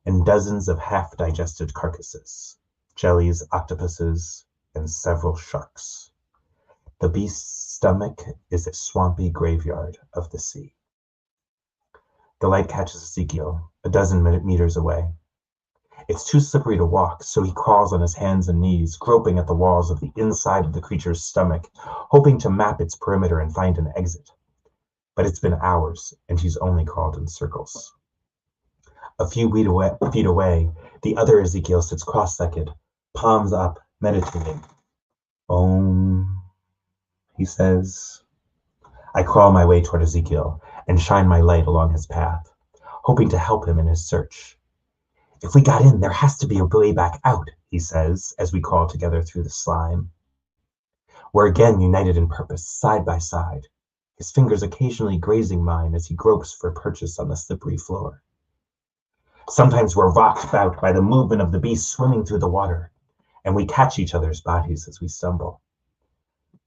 and dozens of half-digested carcasses, jellies, octopuses, and several sharks. The beast's stomach is a swampy graveyard of the sea. The light catches Ezekiel, a dozen meters away. It's too slippery to walk, so he crawls on his hands and knees, groping at the walls of the inside of the creature's stomach, hoping to map its perimeter and find an exit. but it's been hours, and he's only crawled in circles. A few feet away, the other Ezekiel sits cross-legged, palms up, meditating. Om, he says. I crawl my way toward Ezekiel and shine my light along his path, hoping to help him in his search. If we got in, there has to be a way back out, he says, as we crawl together through the slime. We're again united in purpose, side by side, his fingers occasionally grazing mine as he gropes for purchase on the slippery floor. Sometimes we're rocked about by the movement of the beast swimming through the water, and we catch each other's bodies as we stumble.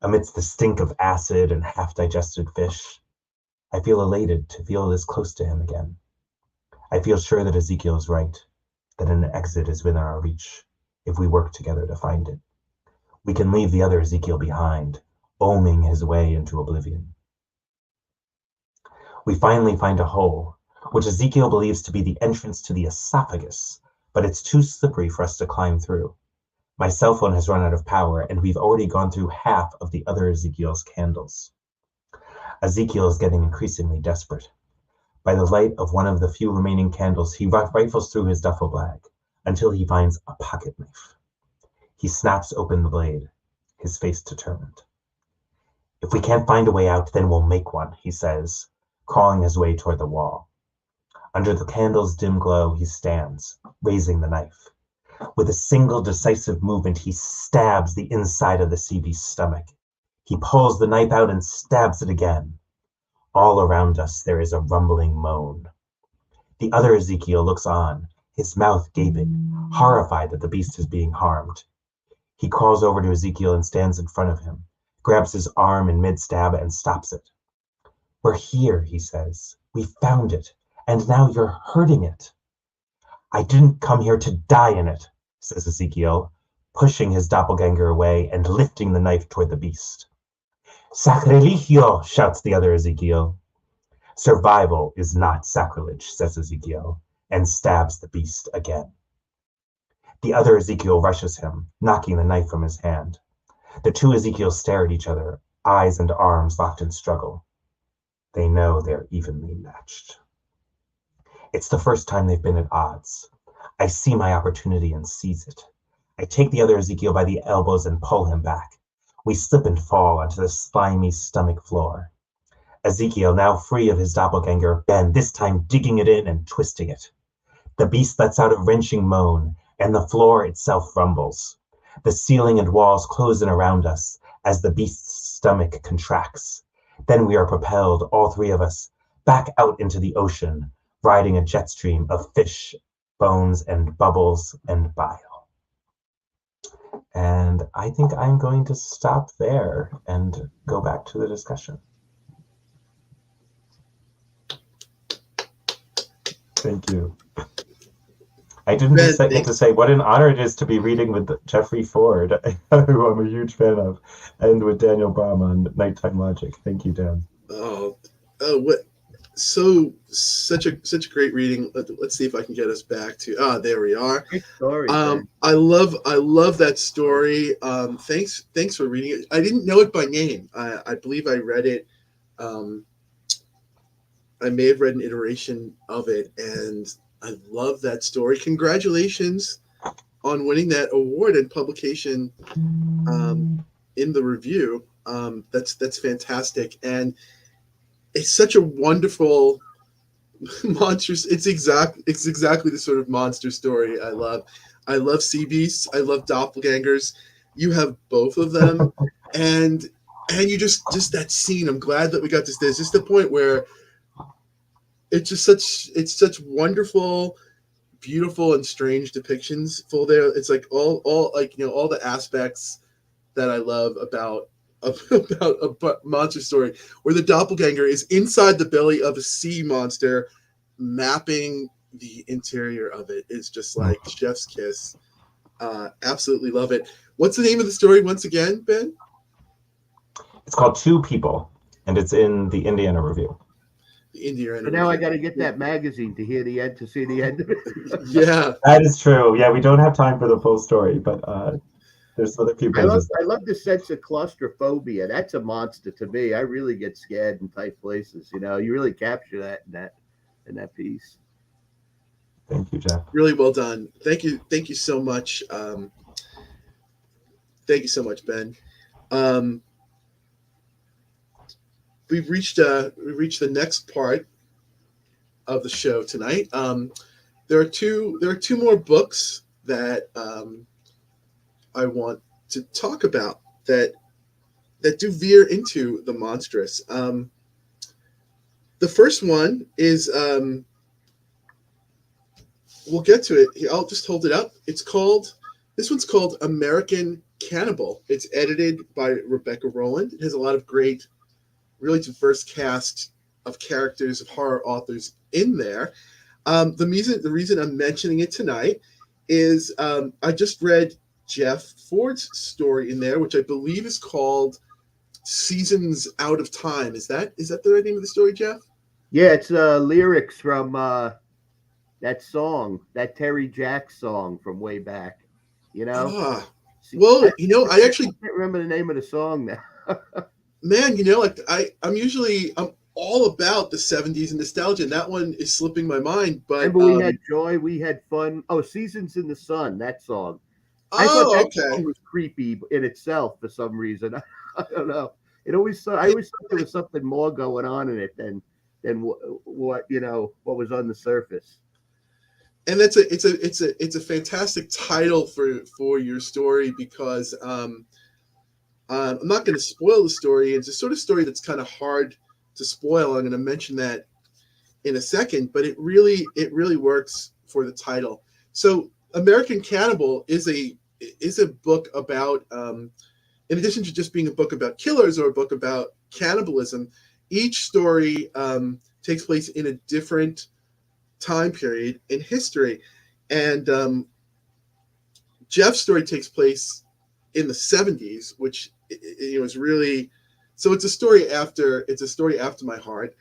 Amidst the stink of acid and half-digested fish, I feel elated to feel this close to him again. I feel sure that Ezekiel is right, that an exit is within our reach, if we work together to find it. We can leave the other Ezekiel behind, oming his way into oblivion. We finally find a hole, which Ezekiel believes to be the entrance to the esophagus, but it's too slippery for us to climb through. My cell phone has run out of power, and we've already gone through half of the other Ezekiel's candles. Ezekiel is getting increasingly desperate. By the light of one of the few remaining candles, he rifles through his duffel bag until he finds a pocket knife. He snaps open the blade, his face determined. If we can't find a way out, then we'll make one, he says, crawling his way toward the wall. Under the candle's dim glow, he stands, raising the knife. With a single decisive movement, he stabs the inside of the sea beast's stomach. He pulls the knife out and stabs it again. All around us, there is a rumbling moan. The other Ezekiel looks on, his mouth gaping, horrified that the beast is being harmed. He crawls over to Ezekiel and stands in front of him, grabs his arm in mid-stab and stops it. We're here, he says. We found it, and now you're hurting it. I didn't come here to die in it, says Ezekiel, pushing his doppelganger away and lifting the knife toward the beast. Sacrilegio, shouts the other Ezekiel. Survival is not sacrilege, says Ezekiel, and stabs the beast again. The other Ezekiel rushes him, knocking the knife from his hand. The two Ezekiels stare at each other, eyes and arms locked in struggle. They know they're evenly matched. It's the first time they've been at odds. I see my opportunity and seize it. I take the other Ezekiel by the elbows and pull him back. We slip and fall onto the slimy stomach floor. Ezekiel, now free of his doppelganger, bends, this time digging it in and twisting it. The beast lets out a wrenching moan, and the floor itself rumbles. The ceiling and walls close in around us as the beast's stomach contracts. Then we are propelled, all three of us, back out into the ocean, riding a jet stream of fish, bones, and bubbles and bile. And I think I'm going to stop there and go back to the discussion. Thank you. I didn't get to say what an honor it is to be reading with Jeffrey Ford, who I'm a huge fan of, and with Daniel Braum on Nighttime Logic. Thank you, Dan. Such a great reading. Let's see if I can get us back to there we are. Great story. I love that story. Thanks for reading it. I didn't know it by name. I believe I read it. I may have read an iteration of it, and I love that story. Congratulations on winning that award and publication in the review. That's fantastic, and it's such a wonderful monster. It's exactly the sort of monster story I love. I love sea beasts. I love doppelgangers. You have both of them, and you just that scene. I'm glad that we got this. There's just the point where it's such wonderful, beautiful, and strange depictions full there. It's like all like, you know, all the aspects that I love about a monster story, where the doppelganger is inside the belly of a sea monster, mapping the interior of it. Is just like chef's kiss. Absolutely love it. What's the name of the story once again, Ben? It's called Two People, and it's in the Indiana Review. The Indiana. But now I got to get that magazine to hear the end, to see the end of it. Yeah, that is true. Yeah, we don't have time for the full story, but There's so few pages. I love the sense of claustrophobia. That's a monster to me. I really get scared in tight places. You know, you really capture that in that piece. Thank you, Jeff. Really well done. Thank you so much. Thank you so much, Ben. We've reached the next part of the show tonight. There are two more books that I want to talk about that do veer into the monstrous. The first one is we'll get to it. I'll just hold it up. This one's called American Cannibal. It's edited by Rebecca Rowland. It has a lot of great, really diverse cast of characters, of horror authors in there. The reason I'm mentioning it tonight is I just read Jeff Ford's story in there, which I believe is called Seasons Out of Time. Is that the right name of the story, Jeff? Yeah, it's lyrics from that song, that Terry Jacks song from way back. You know. Well, you know, I actually can't remember the name of the song now. Man, you know, like I'm all about the 70s and nostalgia, and that one is slipping my mind. But remember, we had joy, we had fun. Oh, Seasons in the Sun, that song. I thought that song was creepy in itself for some reason. I don't know. I always thought there was something more going on in it than what what was on the surface. And it's a fantastic title for your story, because I'm not going to spoil the story. It's a sort of story that's kind of hard to spoil. I'm going to mention that in a second, but it really works for the title. So American Cannibal is a book about, in addition to just being a book about killers or a book about cannibalism, each story takes place in a different time period in history. And Jeff's story takes place in the 70s, which is really, so it's a story after my heart.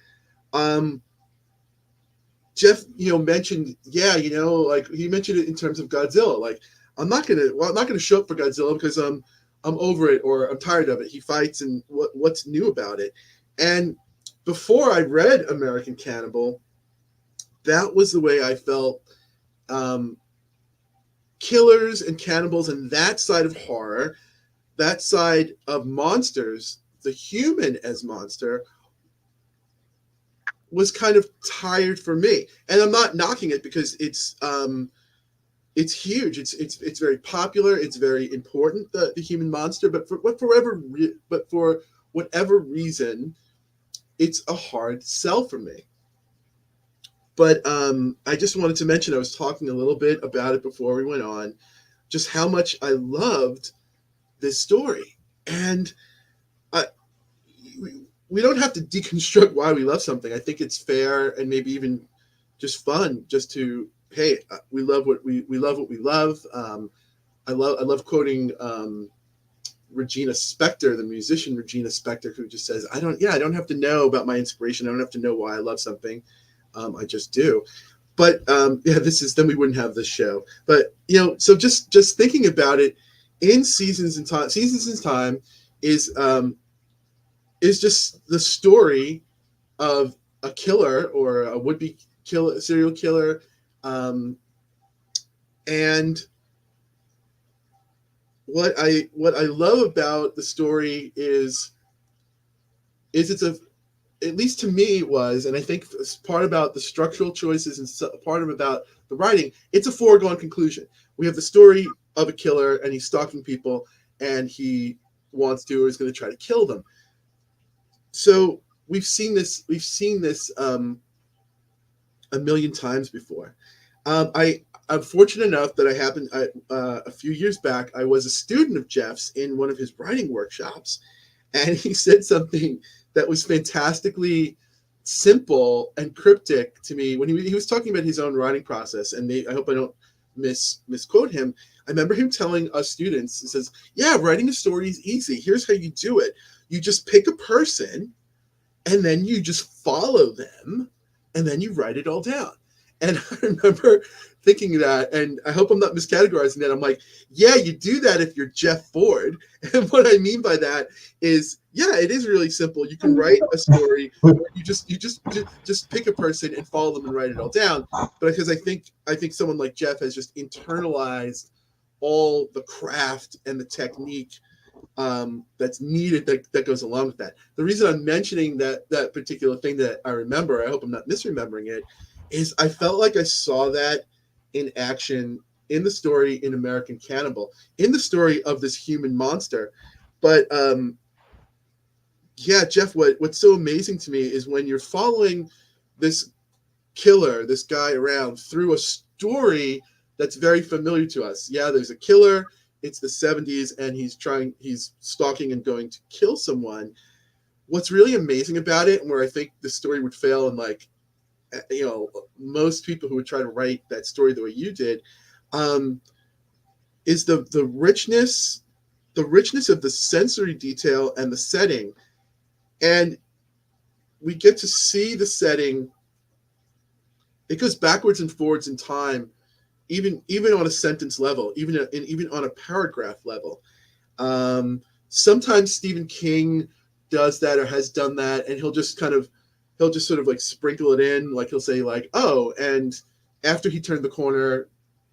Jeff, mentioned, like he mentioned it in terms of Godzilla. Like, I'm not gonna show up for Godzilla because I'm over it, or I'm tired of it. He fights, and what's new about it? And before I read American Cannibal, that was the way I felt. Killers and cannibals and that side of horror, that side of monsters, the human as monster, was kind of tired for me. And I'm not knocking it, because it's huge. It's very popular. It's very important, the human monster. But for whatever reason, it's a hard sell for me. But I just wanted to mention, I was talking a little bit about it before we went on, just how much I loved this story. And we don't have to deconstruct why we love something. I think it's fair, and maybe even just fun, just to, hey, we love what we love. I love quoting Regina Spektor, the musician Regina Spektor, who just says, I don't have to know about my inspiration. I don't have to know why I love something. I just do. But then we wouldn't have this show. But so just thinking about it, in Seasons in Time is just the story of a killer, or a would-be serial killer, and what I love about the story is it's at least to me it was, and I think it's part about the structural choices and part of about the writing, it's a foregone conclusion. We have the story of a killer, and he's stalking people, and he wants to, or is going to try to kill them. So we've seen this a million times before. I'm fortunate enough that a few years back, I was a student of Jeff's in one of his writing workshops, and he said something that was fantastically simple and cryptic to me when he was talking about his own writing process. And I hope I don't misquote him. I remember him telling us students, he says, yeah, writing a story is easy. Here's how you do it. You just pick a person, and then you just follow them, and then you write it all down. And I remember thinking that, and I hope I'm not miscategorizing that. I'm like, yeah, you do that if you're Jeff Ford. And what I mean by that is, yeah, it is really simple. You can write a story where you just pick a person and follow them and write it all down. But because I think someone like Jeff has just internalized all the craft and the technique that's needed that goes along with that. The reason I'm mentioning that particular thing that I remember, I hope I'm not misremembering it, is I felt like I saw that in action in the story in American Cannibal, in the story of this human monster. But yeah, Jeff, what's so amazing to me is when you're following this killer, this guy around through a story that's very familiar to us. Yeah, there's a killer. It's the 70s, and he's stalking and going to kill someone. What's really amazing about it, and where I think the story would fail, and like, you know, most people who would try to write that story the way you did, is the richness of the sensory detail and the setting. And we get to see the setting. It goes backwards and forwards in time, even on a sentence level, even on a paragraph level. Sometimes Stephen King does that or has done that, and he'll just sort of like sprinkle it in, like he'll say like, oh, and after he turned the corner,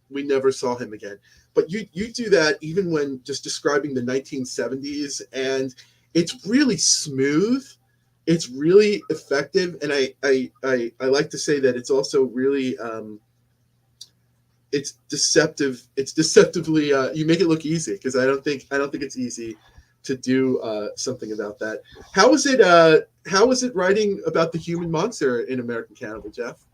we never saw him again. But you do that even when just describing the 1970s, and it's really smooth. It's really effective, and I like to say that it's also really it's deceptive. It's deceptively you make it look easy, because I don't think it's easy to do something about that. How was it writing about the human monster in American Cannibal, Jeff?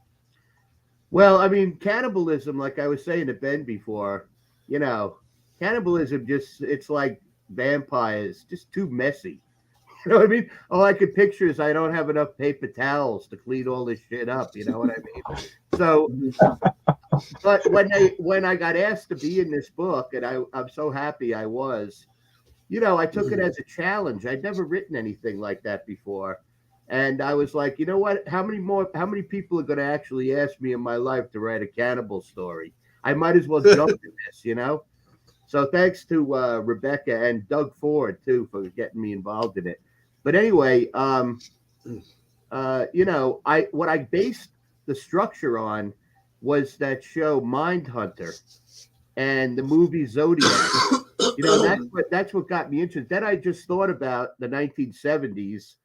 Well, I mean, cannibalism, like I was saying to Ben before, you know, cannibalism it's like vampires, just too messy. You know what I mean? All I could picture is I don't have enough paper towels to clean all this shit up. You know what I mean? So, but when I got asked to be in this book, and I'm so happy I was, you know, I took it as a challenge. I'd never written anything like that before. And I was like, you know what? How many people are going to actually ask me in my life to write a cannibal story? I might as well jump in this, you know? So thanks to Rebecca and Doug Ford too for getting me involved in it. But anyway, you know, what I based the structure on was that show Mindhunter and the movie Zodiac. You know, that's what got me interested. Then I just thought about the 1970s,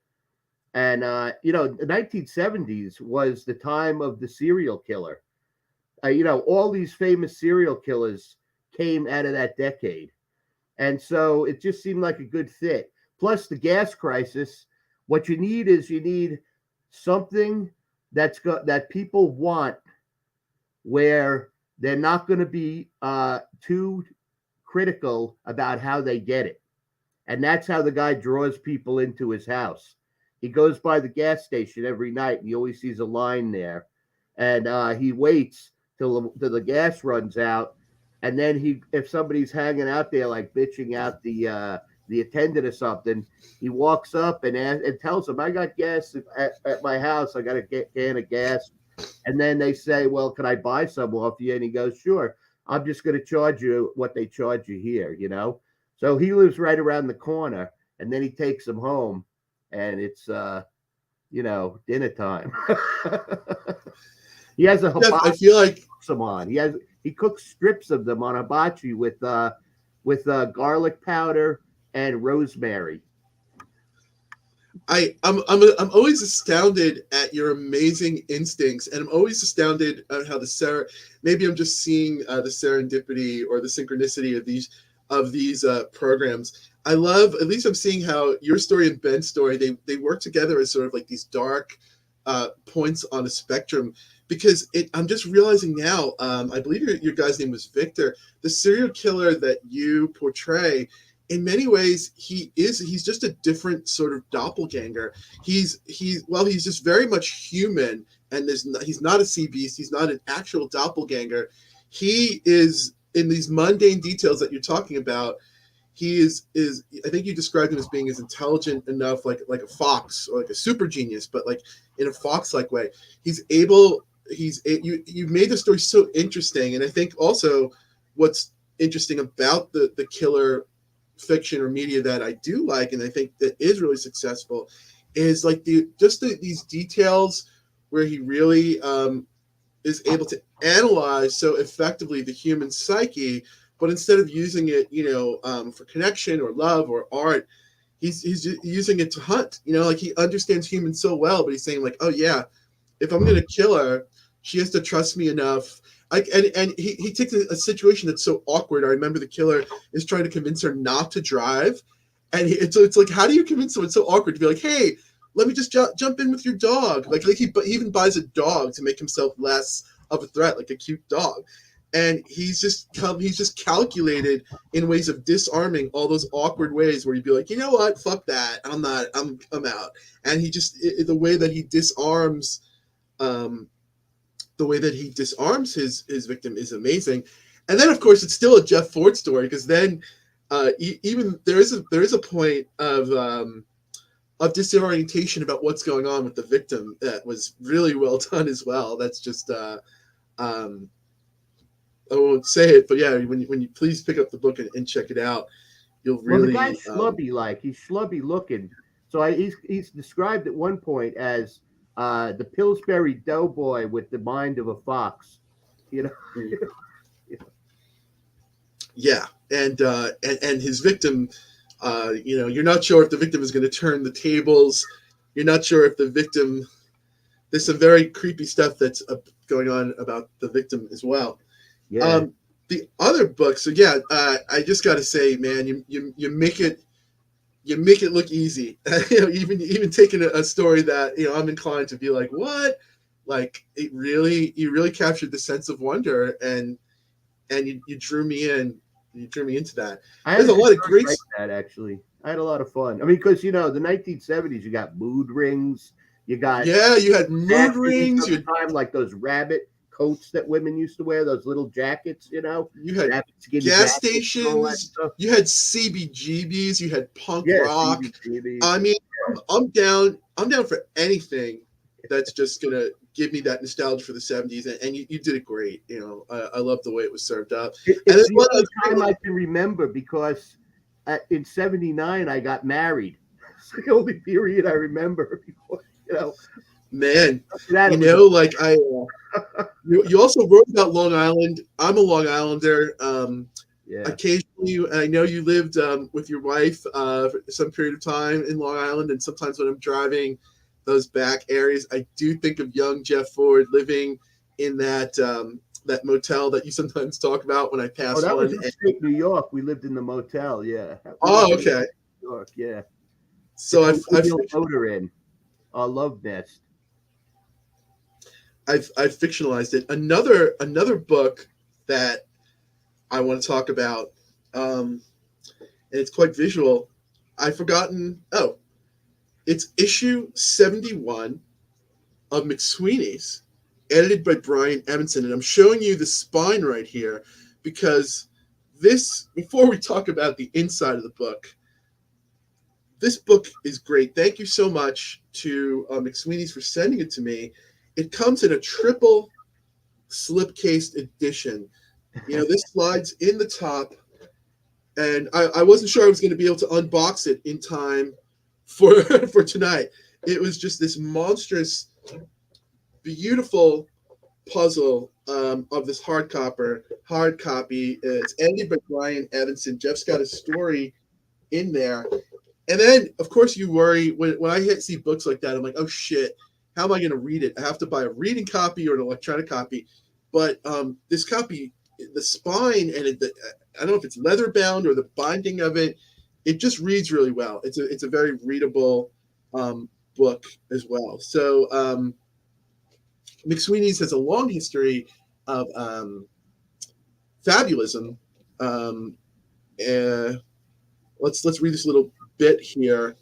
and you know, the 1970s was the time of the serial killer. You know, all these famous serial killers came out of that decade. And so it just seemed like a good fit. Plus the gas crisis, what you need something that people want, where they're not going to be too critical about how they get it. And that's how the guy draws people into his house. He goes by the gas station every night, and he always sees a line there. And he waits till the gas runs out. And then if somebody's hanging out there, like bitching out the attendant or something, he walks up and tells them, I got gas at my house. I got a can of gas. And then they say, well, can I buy some off you? And he goes, sure. I'm just going to charge you what they charge you here, you know? So he lives right around the corner, and then he takes them home, and it's, you know, dinner time. He has a hibachi. Jeff, I feel like them on. He cooks strips of them on hibachi with garlic powder and rosemary. I'm always astounded at your amazing instincts, and I'm always astounded at how maybe I'm just seeing the serendipity or the synchronicity of these programs. I love, at least I'm seeing how your story and Ben's story, they work together as sort of like these dark points on a spectrum, because I'm just realizing now, I believe your guy's name was Victor, the serial killer that you portray. In many ways, he's just a different sort of doppelganger. He's just very much human, and he's not a sea beast. He's not an actual doppelganger. He is, in these mundane details that you're talking about, he is I think you described him as being as intelligent enough, like a fox or like a super genius, but like in a fox-like way. He's able, you made the story so interesting, and I think also what's interesting about the killer fiction or media that I do like, and I think that is really successful, is like these details where he really is able to analyze so effectively the human psyche, but instead of using it, for connection or love or art, he's using it to hunt. Like he understands humans so well, but he's saying like, oh yeah, if I'm gonna kill her, she has to trust me enough. And he takes a situation that's so awkward. I remember the killer is trying to convince her not to drive, and it's like, how do you convince someone so awkward to be like, hey, let me just jump in with your dog? Like he even buys a dog to make himself less of a threat, like a cute dog. And he's just calculated in ways of disarming all those awkward ways where you'd be like, you know what, fuck that, I'm out. And he just the way that he disarms. The way that he disarms his victim is amazing. And then of course it's still a Jeff Ford story, because then even there is a point of disorientation about what's going on with the victim that was really well done as well. That's just I won't say it, but yeah, when you please pick up the book and check it out, you'll really. Well, the guy's schlubby, he's schlubby looking. So he's described at one point as the Pillsbury Doughboy with the mind of a fox, Yeah. Yeah, and his victim, you're not sure if the victim is going to turn the tables. You're not sure if the victim. There's some very creepy stuff that's going on about the victim as well. Yeah. The other book. So yeah, I just got to say, man, you make it look easy. Even taking a story that I'm inclined to be like, what? Like you really captured the sense of wonder, and you drew me in. You drew me into that. There's a lot of great that actually. I had a lot of fun. I mean, because the 1970s, you got mood rings. You had mood rings. You had like those rabbit coats that women used to wear, those little jackets. You had gas stations. You had CBGBs. You had punk rock. CBGBs. I mean, I'm down for anything that's just gonna give me that nostalgia for the 70s, and you did it great. I love the way it was served up. It's the only time I can remember, because in '79 I got married. It's the only period I remember before. Man, like you also wrote about Long Island. I'm a Long Islander. Occasionally, I know you lived with your wife for some period of time in Long Island, and sometimes when I'm driving those back areas, I do think of young Jeff Ford living in that motel that you sometimes talk about when I pass. Oh, that was in New York. We lived in the motel. Yeah. Oh, okay. New York. Yeah. So I've motor in our love nest. I've fictionalized it. Another book that I want to talk about, and it's quite visual. I've forgotten. Oh, it's issue 71 of McSweeney's, edited by Brian Evanson, and I'm showing you the spine right here because before we talk about the inside of the book, this book is great. Thank you so much to McSweeney's for sending it to me. It comes in a triple slipcased edition. This slides in the top, and I wasn't sure I was going to be able to unbox it in time for tonight. It was just this monstrous, beautiful puzzle of this hard copy. It's edited by Brian Evanson. Jeff's got a story in there. And then, of course, you worry when I see books like that. I'm like, oh, shit. How am I going to read it? I have to buy a reading copy or an electronic copy. But this copy, the spine, and I don't know if it's leather bound or the binding of it, it just reads really well. It's a very readable book as well. So McSweeney's has a long history of fabulism. Let's read this little bit here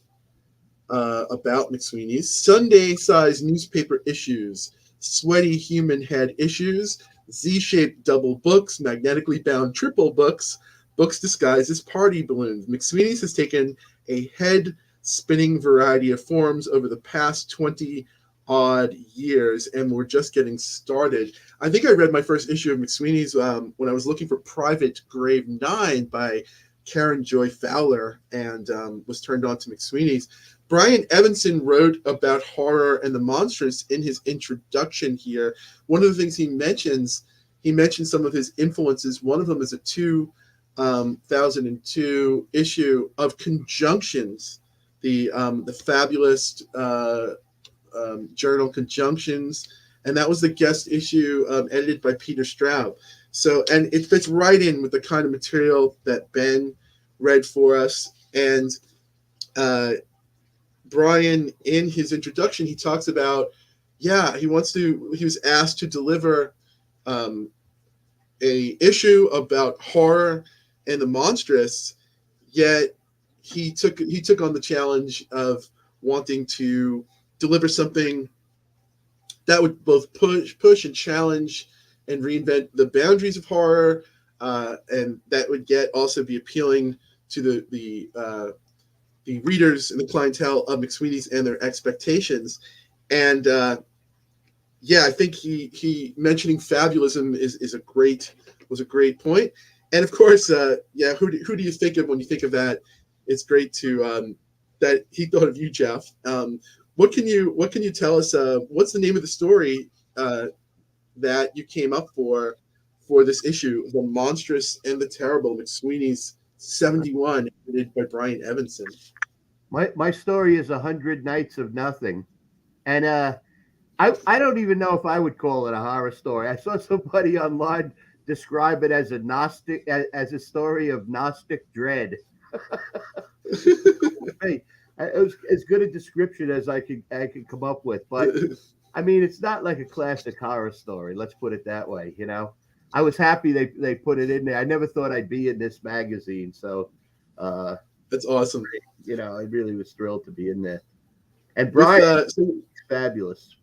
about McSweeney's. Sunday-sized newspaper issues, sweaty human head issues, Z-shaped double books, magnetically bound triple books, books disguised as party balloons. McSweeney's has taken a head-spinning variety of forms over the past 20 odd years, and we're just getting started. I think I read my first issue of McSweeney's when I was looking for Private Grave 9 by Karen Joy Fowler, and was turned on to McSweeney's. Brian Evanson wrote about horror and the monstrous in his introduction here. One of the things he mentions some of his influences. One of them is a 2002 issue of Conjunctions, the fabulous journal Conjunctions, and that was the guest issue edited by Peter Straub. So, and it fits right in with the kind of material that Ben read for us. And Brian, in his introduction, he talks about, he was asked to deliver a issue about horror and the monstrous, yet he took on the challenge of wanting to deliver something that would both push and challenge and reinvent the boundaries of horror, and that would also be appealing to the readers and the clientele of McSweeney's and their expectations. And I think he mentioning fabulism was a great point. And of course, who do you think of when you think of that? It's great to that he thought of you, Jeff. What can you tell us? What's the name of the story that you came up for this issue, The Monstrous and the Terrible, McSweeney's 71, edited by Brian Evanson? My story is 100 Nights of Nothing, and I don't even know if I would call it a horror story. I saw somebody online describe it as as a story of Gnostic dread. Hey, it was as good a description as I could come up with, but I mean, it's not like a classic horror story. Let's put it that way. You know, I was happy they put it in there. I never thought I'd be in this magazine, so that's awesome. You know, I really was thrilled to be in there. And Brian, fabulous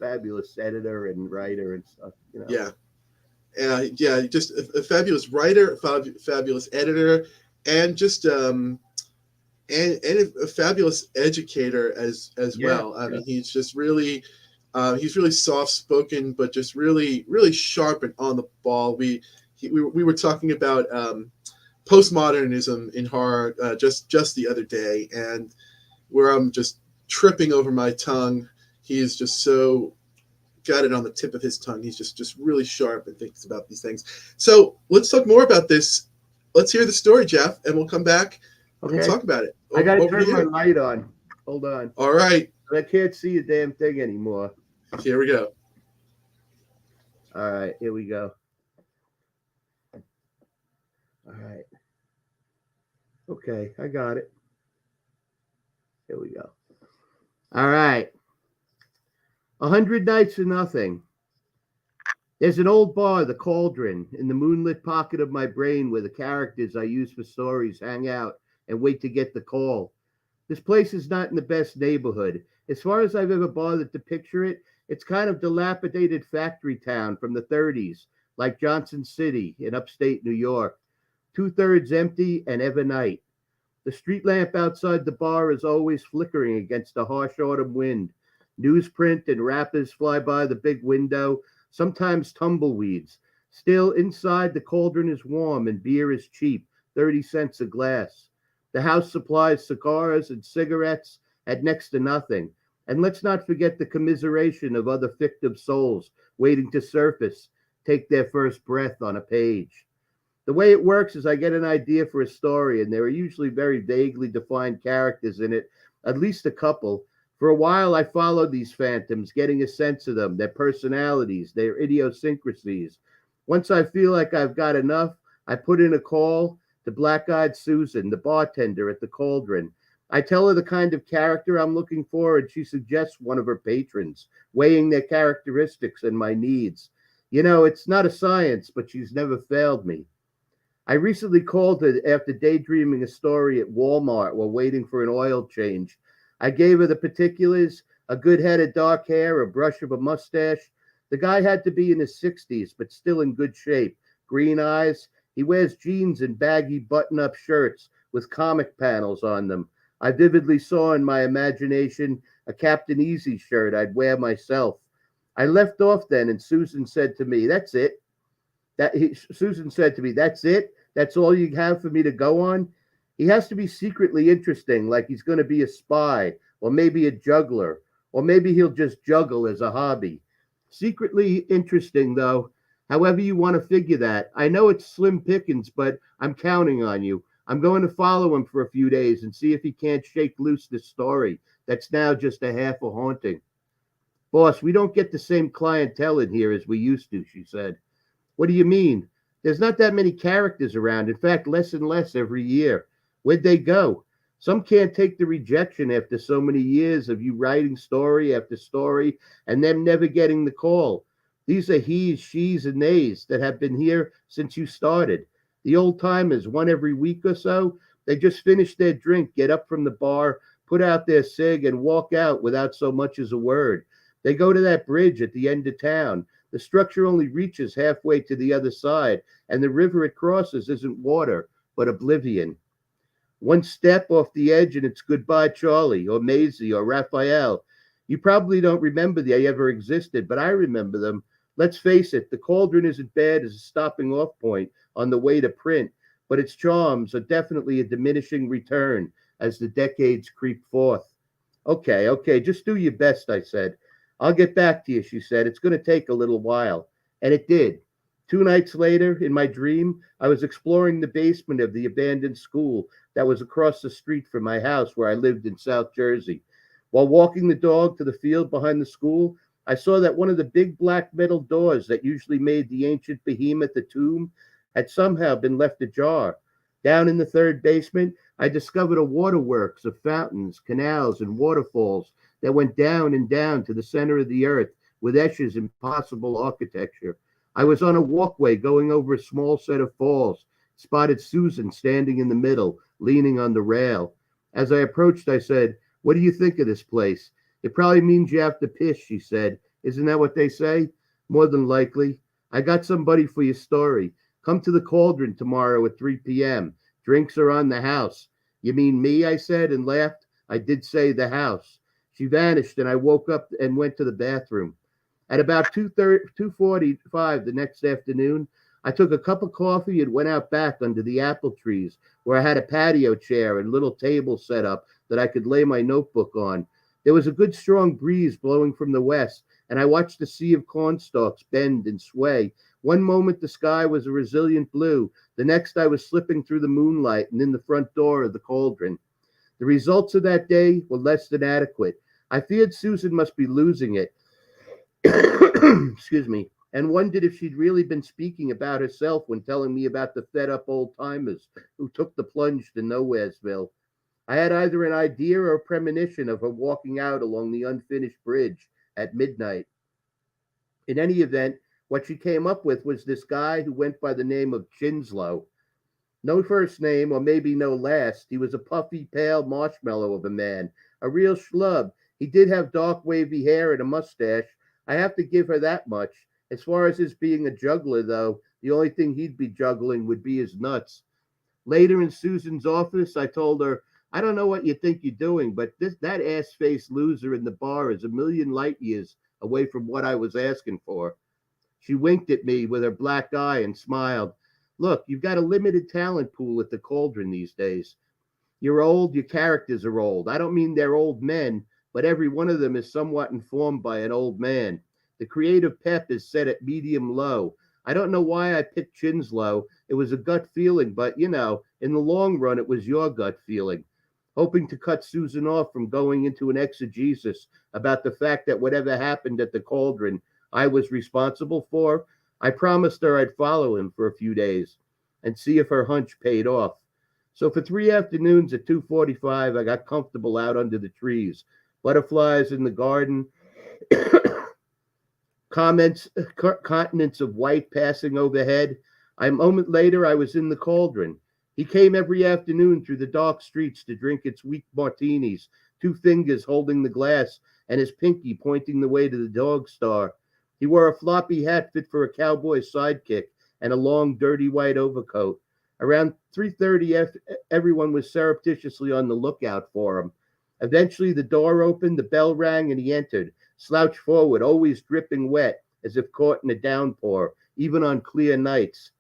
editor and writer and stuff. You know. Yeah, just a fabulous writer, fabulous editor, and just and a fabulous educator as well. I mean, he's just really soft spoken, but just really sharp and on the ball. We were talking about postmodernism in horror just the other day, and where I'm just tripping over my tongue. He is just so got it on the tip of his tongue. He's just really sharp and thinks about these things. So let's talk more about this. Let's hear the story, Jeff, and we'll come back and we'll talk about it. I got to turn my light on. Hold on. All right. I can't see a damn thing anymore. Here we go. All right, here we go. All right. Okay, I got it. Here we go. All right. 100 Nights of Nothing. There's an old bar, the Cauldron, in the moonlit pocket of my brain where the characters I use for stories hang out and wait to get the call. This place is not in the best neighborhood. As far as I've ever bothered to picture it, it's kind of dilapidated factory town from the 30s, like Johnson City in upstate New York. 2/3 empty and ever night. The street lamp outside the bar is always flickering against the harsh autumn wind. Newsprint and wrappers fly by the big window, sometimes tumbleweeds. Still, inside, the Cauldron is warm and beer is cheap, 30 cents a glass. The house supplies cigars and cigarettes at next to nothing. And let's not forget the commiseration of other fictive souls waiting to surface, take their first breath on a page. The way it works is I get an idea for a story, and there are usually very vaguely defined characters in it, at least a couple. For a while, I followed these phantoms, getting a sense of them, their personalities, their idiosyncrasies. Once I feel like I've got enough, I put in a call to Black-Eyed Susan, the bartender at the Cauldron. I tell her the kind of character I'm looking for, and she suggests one of her patrons, weighing their characteristics and my needs. You know, it's not a science, but she's never failed me. I recently called her after daydreaming a story at Walmart while waiting for an oil change. I gave her the particulars, a good head of dark hair, a brush of a mustache. The guy had to be in his 60s, but still in good shape. Green eyes. He wears jeans and baggy button-up shirts with comic panels on them. I vividly saw in my imagination a Captain Easy shirt I'd wear myself. I left off then, and Susan said to me, "That's it." Susan said to me, "That's it. That's all you have for me to go on." He has to be secretly interesting, like he's going to be a spy, or maybe a juggler, or maybe he'll just juggle as a hobby. Secretly interesting, though, however you want to figure that. I know it's slim pickings, but I'm counting on you. I'm going to follow him for a few days and see if he can't shake loose this story that's now just a half a haunting. Boss, we don't get the same clientele in here as we used to, she said. What do you mean? There's not that many characters around. In fact, less and less every year. Where'd they go? Some can't take the rejection after so many years of you writing story after story and them never getting the call. These are he's, she's, and theys that have been here since you started. The old timers, one every week or so, they just finish their drink, get up from the bar, put out their cig, and walk out without so much as a word. They go to that bridge at the end of town. The structure only reaches halfway to the other side, and the river it crosses isn't water, but oblivion. One step off the edge and it's goodbye, Charlie, or Maisie, or Raphael. You probably don't remember they ever existed, but I remember them. Let's face it, the Cauldron isn't bad as a stopping off point on the way to print, but its charms are definitely a diminishing return as the decades creep forth. Okay, just do your best, I said. I'll get back to you, she said. It's going to take a little while. And it did. 2 nights later, in my dream, I was exploring the basement of the abandoned school that was across the street from my house where I lived in South Jersey. While walking the dog to the field behind the school, I saw that one of the big black metal doors that usually made the ancient behemoth a tomb had somehow been left ajar. Down in the third basement, I discovered a waterworks of fountains, canals, and waterfalls that went down and down to the center of the earth with Escher's impossible architecture. I was on a walkway going over a small set of falls, spotted Susan standing in the middle, leaning on the rail. As I approached, I said, "What do you think of this place?" "It probably means you have to piss," she said. "Isn't that what they say?" "More than likely." "I got somebody for your story. Come to the Cauldron tomorrow at 3 p.m. Drinks are on the house." "You mean me?" I said and laughed. I did say the house. She vanished, and I woke up and went to the bathroom. At about 2:45 the next afternoon, I took a cup of coffee and went out back under the apple trees, where I had a patio chair and little table set up that I could lay my notebook on. There was a good strong breeze blowing from the west, and I watched the sea of cornstalks bend and sway. One moment the sky was a resilient blue. The next I was slipping through the moonlight and in the front door of the Cauldron. The results of that day were less than adequate. I feared Susan must be losing it. Excuse me, and wondered if she'd really been speaking about herself when telling me about the fed up old timers who took the plunge to Nowheresville. I had either an idea or a premonition of her walking out along the unfinished bridge at midnight. In any event, what she came up with was this guy who went by the name of Chinslow. No first name, or maybe no last. He was a puffy, pale marshmallow of a man, a real schlub. He did have dark, wavy hair and a mustache. I have to give her that much. As far as his being a juggler, though, the only thing he'd be juggling would be his nuts. Later in Susan's office, I told her, "I don't know what you think you're doing, but that ass-faced loser in the bar is a million light years away from what I was asking for." She winked at me with her black eye and smiled. "Look, you've got a limited talent pool at the Cauldron these days. You're old, your characters are old. I don't mean they're old men, but every one of them is somewhat informed by an old man. The creative pep is set at medium low. I don't know why I picked Chinslow. It was a gut feeling, but, in the long run, it was your gut feeling." Hoping to cut Susan off from going into an exegesis about the fact that whatever happened at the Cauldron, I was responsible for, I promised her I'd follow him for a few days and see if her hunch paid off. So for 3 afternoons at 2:45, I got comfortable out under the trees. Butterflies in the garden, continents of white passing overhead. A moment later, I was in the Cauldron. He came every afternoon through the dark streets to drink its weak martinis, 2 fingers holding the glass and his pinky pointing the way to the dog star. He wore a floppy hat fit for a cowboy's sidekick and a long, dirty white overcoat. Around 3:30, everyone was surreptitiously on the lookout for him. Eventually, the door opened, the bell rang, and he entered, slouched forward, always dripping wet, as if caught in a downpour, even on clear nights.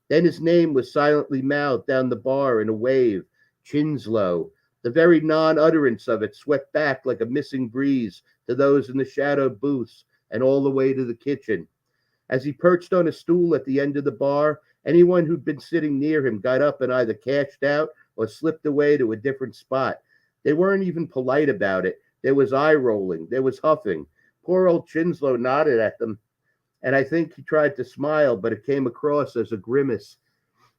Then his name was silently mouthed down the bar in a wave, Chinslow. The very non-utterance of it swept back like a missing breeze to those in the shadowed booths and all the way to the kitchen. As he perched on a stool at the end of the bar, anyone who'd been sitting near him got up and either cashed out or slipped away to a different spot. They weren't even polite about it. There was eye rolling. There was huffing. Poor old Chinslow nodded at them, and I think he tried to smile, but it came across as a grimace.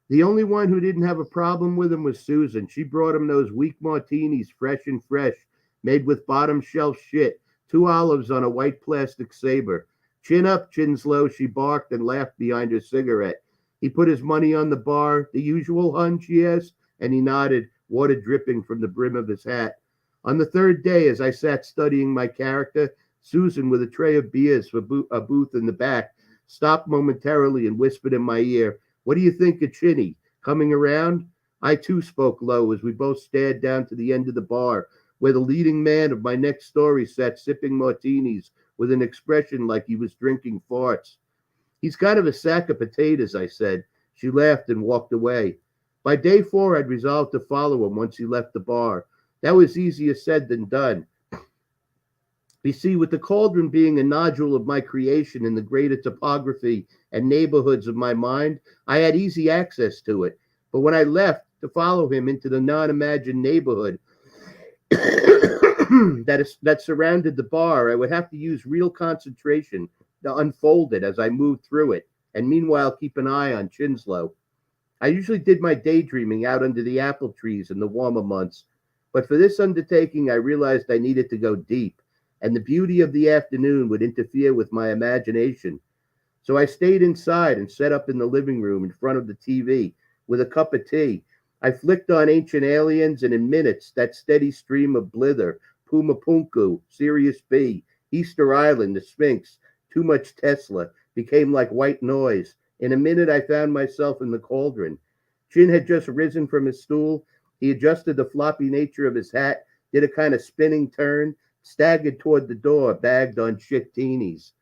The only one who didn't have a problem with him was Susan. She brought him those weak martinis, fresh and fresh, made with bottom shelf shit, 2 olives on a white plastic saber. Chin up, Chinslow, she barked and laughed behind her cigarette. He put his money on the bar. The usual, hun, she asked, and he nodded, water dripping from the brim of his hat. On the third day, as I sat studying my character, Susan, with a tray of beers for a booth in the back, stopped momentarily and whispered in my ear, "What do you think of Chinny? Coming around?" I too spoke low as we both stared down to the end of the bar, where the leading man of my next story sat sipping martinis with an expression like he was drinking farts. "He's kind of a sack of potatoes," I said. She laughed and walked away. By day 4, I'd resolved to follow him once he left the bar. That was easier said than done. You see, with the cauldron being a nodule of my creation in the greater topography and neighborhoods of my mind, I had easy access to it. But when I left to follow him into the non-imagined neighborhood that surrounded the bar, I would have to use real concentration to unfold it as I moved through it, and meanwhile keep an eye on Chinslow. I usually did my daydreaming out under the apple trees in the warmer months, but for this undertaking I realized I needed to go deep, and the beauty of the afternoon would interfere with my imagination. So I stayed inside and set up in the living room in front of the TV with a cup of tea. I flicked on Ancient Aliens, and in minutes, that steady stream of Blither, Puma Punku, Sirius B, Easter Island, the Sphinx, Too Much Tesla, became like white noise. In a minute, I found myself in the cauldron. Chin had just risen from his stool. He adjusted the floppy nature of his hat, did a kind of spinning turn, staggered toward the door, bagged on shit-teenies.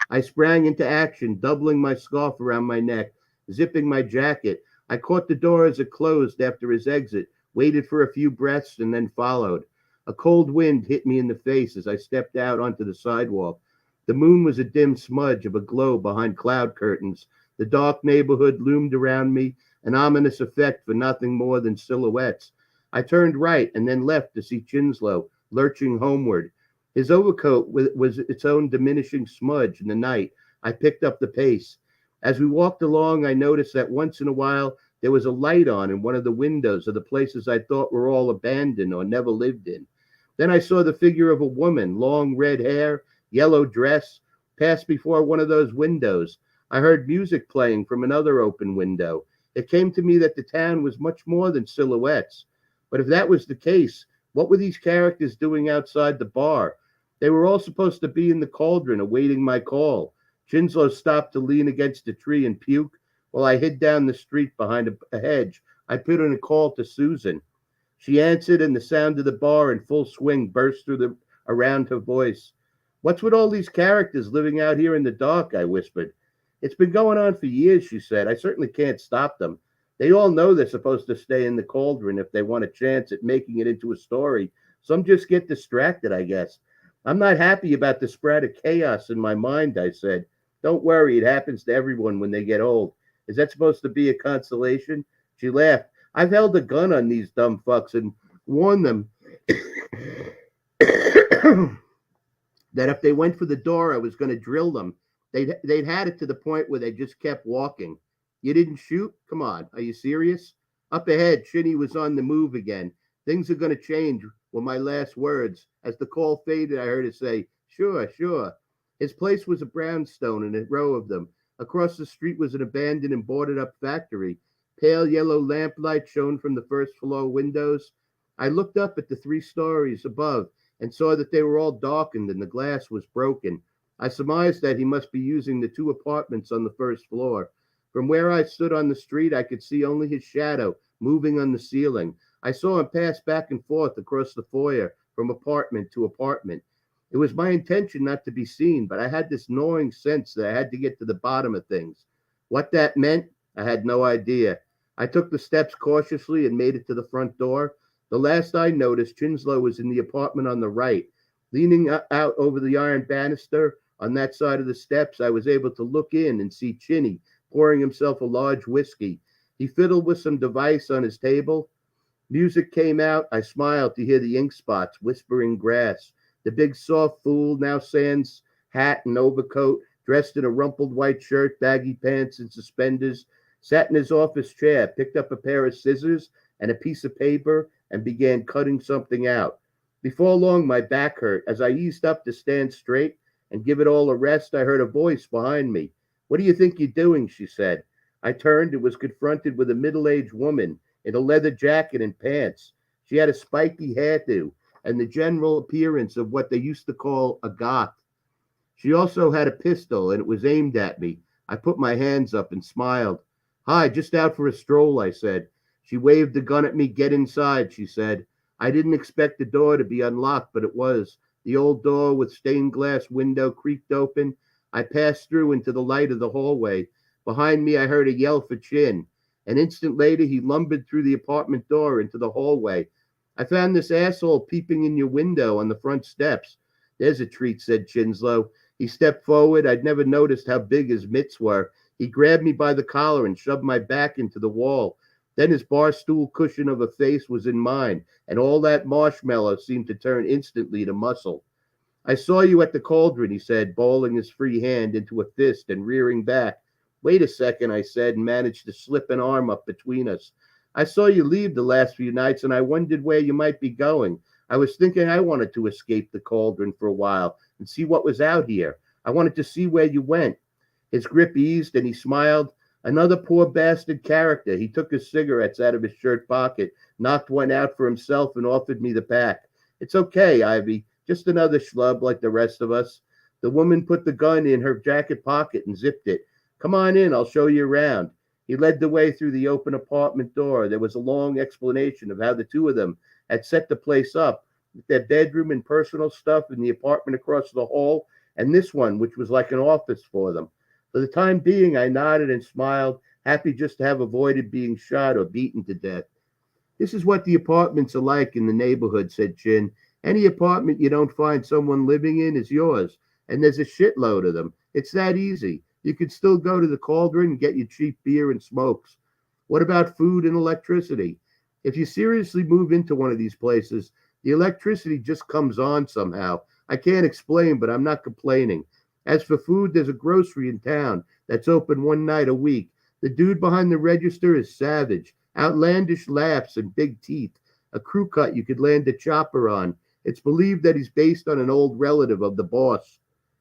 I sprang into action, doubling my scarf around my neck, zipping my jacket. I caught the door as it closed after his exit, waited for a few breaths, and then followed. A cold wind hit me in the face as I stepped out onto the sidewalk. The moon was a dim smudge of a glow behind cloud curtains. The dark neighborhood loomed around me, an ominous effect for nothing more than silhouettes. I turned right and then left to see Chinslow lurching homeward. His overcoat was its own diminishing smudge in the night. I picked up the pace. As we walked along, I noticed that once in a while there was a light on in one of the windows of the places I thought were all abandoned or never lived in. Then I saw the figure of a woman, long red hair, yellow dress, pass before one of those windows. I heard music playing from another open window. It came to me that the town was much more than silhouettes. But if that was the case, what were these characters doing outside the bar? They were all supposed to be in the cauldron awaiting my call. Chinslow stopped to lean against a tree and puke while I hid down the street behind a hedge. I put in a call to Susan. She answered, and the sound of the bar in full swing burst around her voice. "What's with all these characters living out here in the dark?" I whispered. "It's been going on for years," she said. "I certainly can't stop them. They all know they're supposed to stay in the cauldron if they want a chance at making it into a story. Some just get distracted, I guess. I'm not happy about the spread of chaos in my mind," I said. "Don't worry, it happens to everyone when they get old. Is that supposed to be a consolation?" She laughed. "I've held a gun on these dumb fucks and warned them that if they went for the door, I was going to drill them. They'd had it to the point where they just kept walking." "You didn't shoot? Come on, are you serious?" Up ahead, Shinny was on the move again. "Things are going to change," were my last words. As the call faded, I heard her say, "Sure, sure." His place was a brownstone in a row of them. Across the street was an abandoned and boarded-up factory. Pale yellow lamplight shone from the first-floor windows. I looked up at the 3 stories above and saw that they were all darkened and the glass was broken. I surmised that he must be using the 2 apartments on the first floor. From where I stood on the street, I could see only his shadow moving on the ceiling. I saw him pass back and forth across the foyer from apartment to apartment. It was my intention not to be seen, but I had this gnawing sense that I had to get to the bottom of things. What that meant, I had no idea. I took the steps cautiously and made it to the front door. The last I noticed, Chinslow was in the apartment on the right. Leaning out over the iron banister on that side of the steps, I was able to look in and see Chinny pouring himself a large whiskey. He fiddled with some device on his table. Music came out. I smiled to hear the ink spots whispering grass. The big soft fool, now sans hat and overcoat, dressed in a rumpled white shirt, baggy pants, and suspenders, sat in his office chair, picked up a pair of scissors and a piece of paper, and began cutting something out. Before long, my back hurt. As I eased up to stand straight and give it all a rest, I heard a voice behind me. "What do you think you're doing?" she said. I turned and was confronted with a middle-aged woman in a leather jacket and pants. She had a spiky hairdo and the general appearance of what they used to call a goth. She also had a pistol, and it was aimed at me. I put my hands up and smiled. "Hi, just out for a stroll," I said. She waved the gun at me. "Get inside," she said. I didn't expect the door to be unlocked, but it was. The old door with stained glass window creaked open. I passed through into the light of the hallway. Behind me, I heard a yell for Chin. An instant later, he lumbered through the apartment door into the hallway. "I found this asshole peeping in your window on the front steps." "There's a treat," said Chinslow. He stepped forward. I'd never noticed how big his mitts were. He grabbed me by the collar and shoved my back into the wall. Then his bar stool cushion of a face was in mine, and all that marshmallow seemed to turn instantly to muscle. "I saw you at the cauldron," he said, balling his free hand into a fist and rearing back. "Wait a second," I said, and managed to slip an arm up between us. "I saw you leave the last few nights, and I wondered where you might be going. I was thinking I wanted to escape the cauldron for a while and see what was out here. I wanted to see where you went." His grip eased, and he smiled. "Another poor bastard character." He took his cigarettes out of his shirt pocket, knocked one out for himself, and offered me the pack. "It's okay, Ivy. Just another schlub like the rest of us." The woman put the gun in her jacket pocket and zipped it. "Come on in, I'll show you around." He led the way through the open apartment door. There was a long explanation of how the two of them had set the place up, with their bedroom and personal stuff in the apartment across the hall, and this one, which was like an office for them. For the time being, I nodded and smiled, happy just to have avoided being shot or beaten to death. "This is what the apartments are like in the neighborhood," said Chin. "Any apartment you don't find someone living in is yours, and there's a shitload of them. It's that easy. You could still go to the cauldron and get your cheap beer and smokes. What about food and electricity? If you seriously move into one of these places, the electricity just comes on somehow. I can't explain, but I'm not complaining. As for food, there's a grocery in town that's open one night a week. The dude behind the register is savage, outlandish laughs and big teeth, a crew cut you could land a chopper on. It's believed that he's based on an old relative of the boss."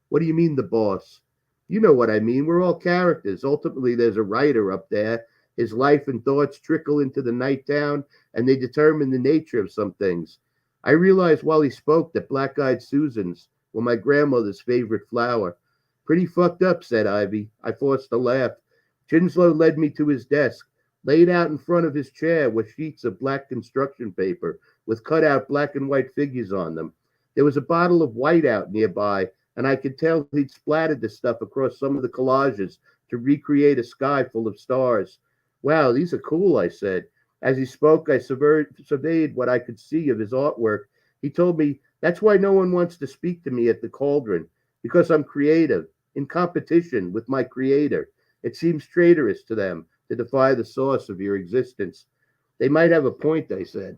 "What do you mean, the boss?" "You know what I mean. We're all characters. Ultimately, there's a writer up there. His life and thoughts trickle into the night town, and they determine the nature of some things." I realized while he spoke that black-eyed Susans were my grandmother's favorite flower. "Pretty fucked up," said Ivy. I forced a laugh. Chinslow led me to his desk. Laid out in front of his chair were sheets of black construction paper with cut-out black and white figures on them. There was a bottle of whiteout nearby, and I could tell he'd splattered the stuff across some of the collages to recreate a sky full of stars. "Wow, these are cool," I said. As he spoke, I surveyed what I could see of his artwork. He told me, "That's why no one wants to speak to me at the cauldron, because I'm creative, in competition with my creator. It seems traitorous to them to defy the source of your existence." "They might have a point," I said.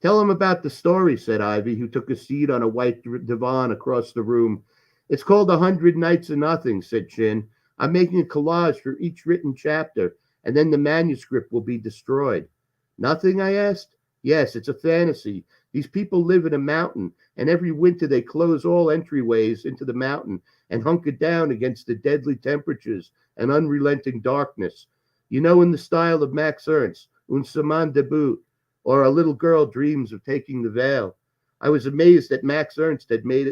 "Tell him about the story," said Ivy, who took a seat on a white divan across the room. "It's called 100 Nights of Nothing," said Chin. "I'm making a collage for each written chapter, and then the manuscript will be destroyed." "Nothing?" I asked. "Yes, it's a fantasy. These people live in a mountain, and every winter they close all entryways into the mountain and hunker down against the deadly temperatures and unrelenting darkness. You know, in the style of Max Ernst, Un Semaine Debout, or A Little Girl Dreams of Taking the Veil." I was amazed that Max Ernst had made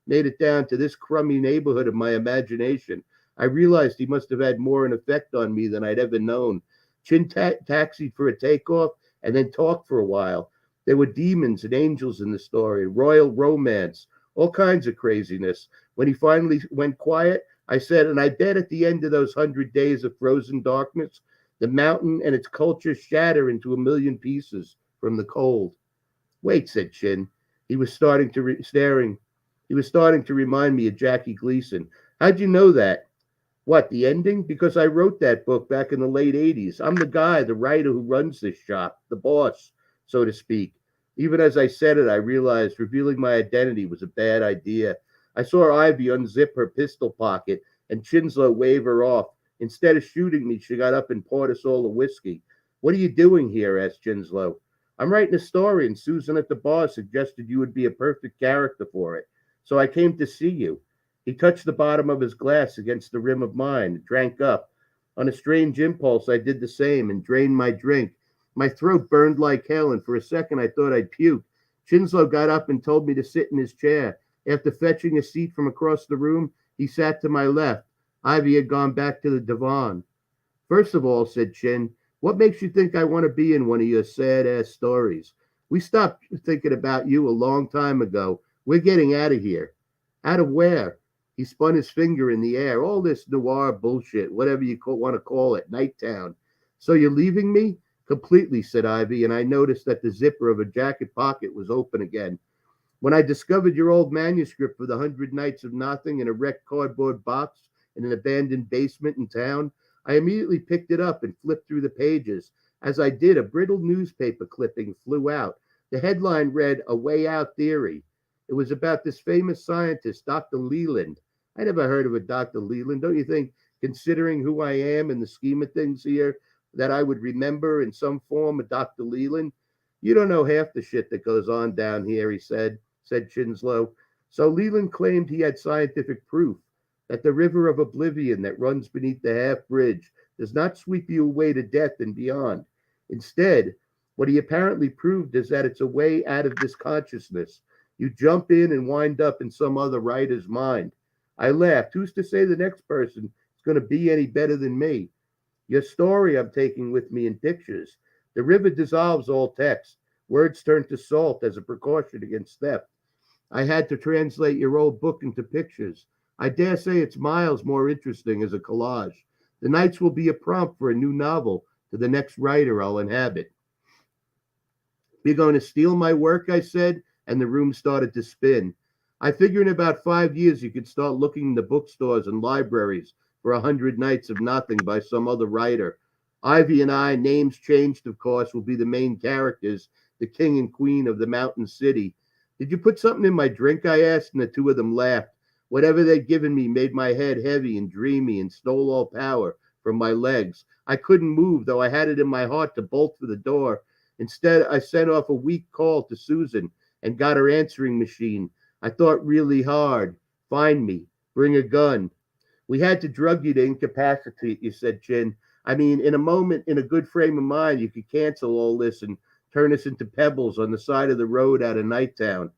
made it down to this crummy neighborhood of my imagination. I realized he must have had more an effect on me than I'd ever known. Chin taxied for a takeoff and then talked for a while. There were demons and angels in the story, royal romance, all kinds of craziness. When he finally went quiet, I said, and I bet at the end of those 100 days of frozen darkness, the mountain and its culture shatter into a million pieces from the cold. Wait, said Chin. He was starting to staring. He was starting to remind me of Jackie Gleason. How'd you know that? What, the ending? Because I wrote that book back in the late 80s. I'm the guy, the writer who runs this shop, the boss, so to speak. Even as I said it, I realized revealing my identity was a bad idea. I saw Ivy unzip her pistol pocket and Chinslow wave her off. Instead of shooting me, she got up and poured us all a whiskey. What are you doing here? Asked Chinslow. I'm writing a story, and Susan at the bar suggested you would be a perfect character for it. So I came to see you. He touched the bottom of his glass against the rim of mine and drank up. On a strange impulse, I did the same and drained my drink. My throat burned like hell, and for a second I thought I'd puke. Chinslow got up and told me to sit in his chair. After fetching a seat from across the room, he sat to my left. Ivy had gone back to the divan. First of all, said Chin, what makes you think I want to be in one of your sad-ass stories? We stopped thinking about you a long time ago. We're getting out of here. Out of where? He spun his finger in the air. All this noir bullshit, whatever you want to call it, Nighttown. So you're leaving me? Completely, said Ivy, and I noticed that the zipper of her jacket pocket was open again. When I discovered your old manuscript for the 100 Nights of Nothing in a wrecked cardboard box in an abandoned basement in town, I immediately picked it up and flipped through the pages. As I did, a brittle newspaper clipping flew out. The headline read, A Way Out Theory. It was about this famous scientist, Dr. Leland. I never heard of a Dr. Leland. Don't you think, considering who I am in the scheme of things here, that I would remember in some form a Dr. Leland? You don't know half the shit that goes on down here, he said Chinslow. So Leland claimed he had scientific proof that the river of oblivion that runs beneath the half bridge does not sweep you away to death and beyond. Instead, what he apparently proved is that it's a way out of this consciousness. You jump in and wind up in some other writer's mind. I laughed. Who's to say the next person is going to be any better than me? Your story I'm taking with me in pictures. The river dissolves all text. Words turn to salt as a precaution against theft. I had to translate your old book into pictures. I dare say it's miles more interesting as a collage. The nights will be a prompt for a new novel to the next writer I'll inhabit. You're going to steal my work, I said, and the room started to spin. I figure in about 5 years you could start looking in the bookstores and libraries for 100 Nights of Nothing by some other writer. Ivy and I, names changed, of course, will be the main characters, the king and queen of the mountain city. Did you put something in my drink, I asked, and the two of them laughed. Whatever they'd given me made my head heavy and dreamy and stole all power from my legs. I couldn't move, though I had it in my heart to bolt for the door. Instead, I sent off a weak call to Susan and got her answering machine. I thought really hard. Find me. Bring a gun. We had to drug you to incapacitate you, said Chin. I mean, in a moment, in a good frame of mind, you could cancel all this and turn us into pebbles on the side of the road out of Nighttown.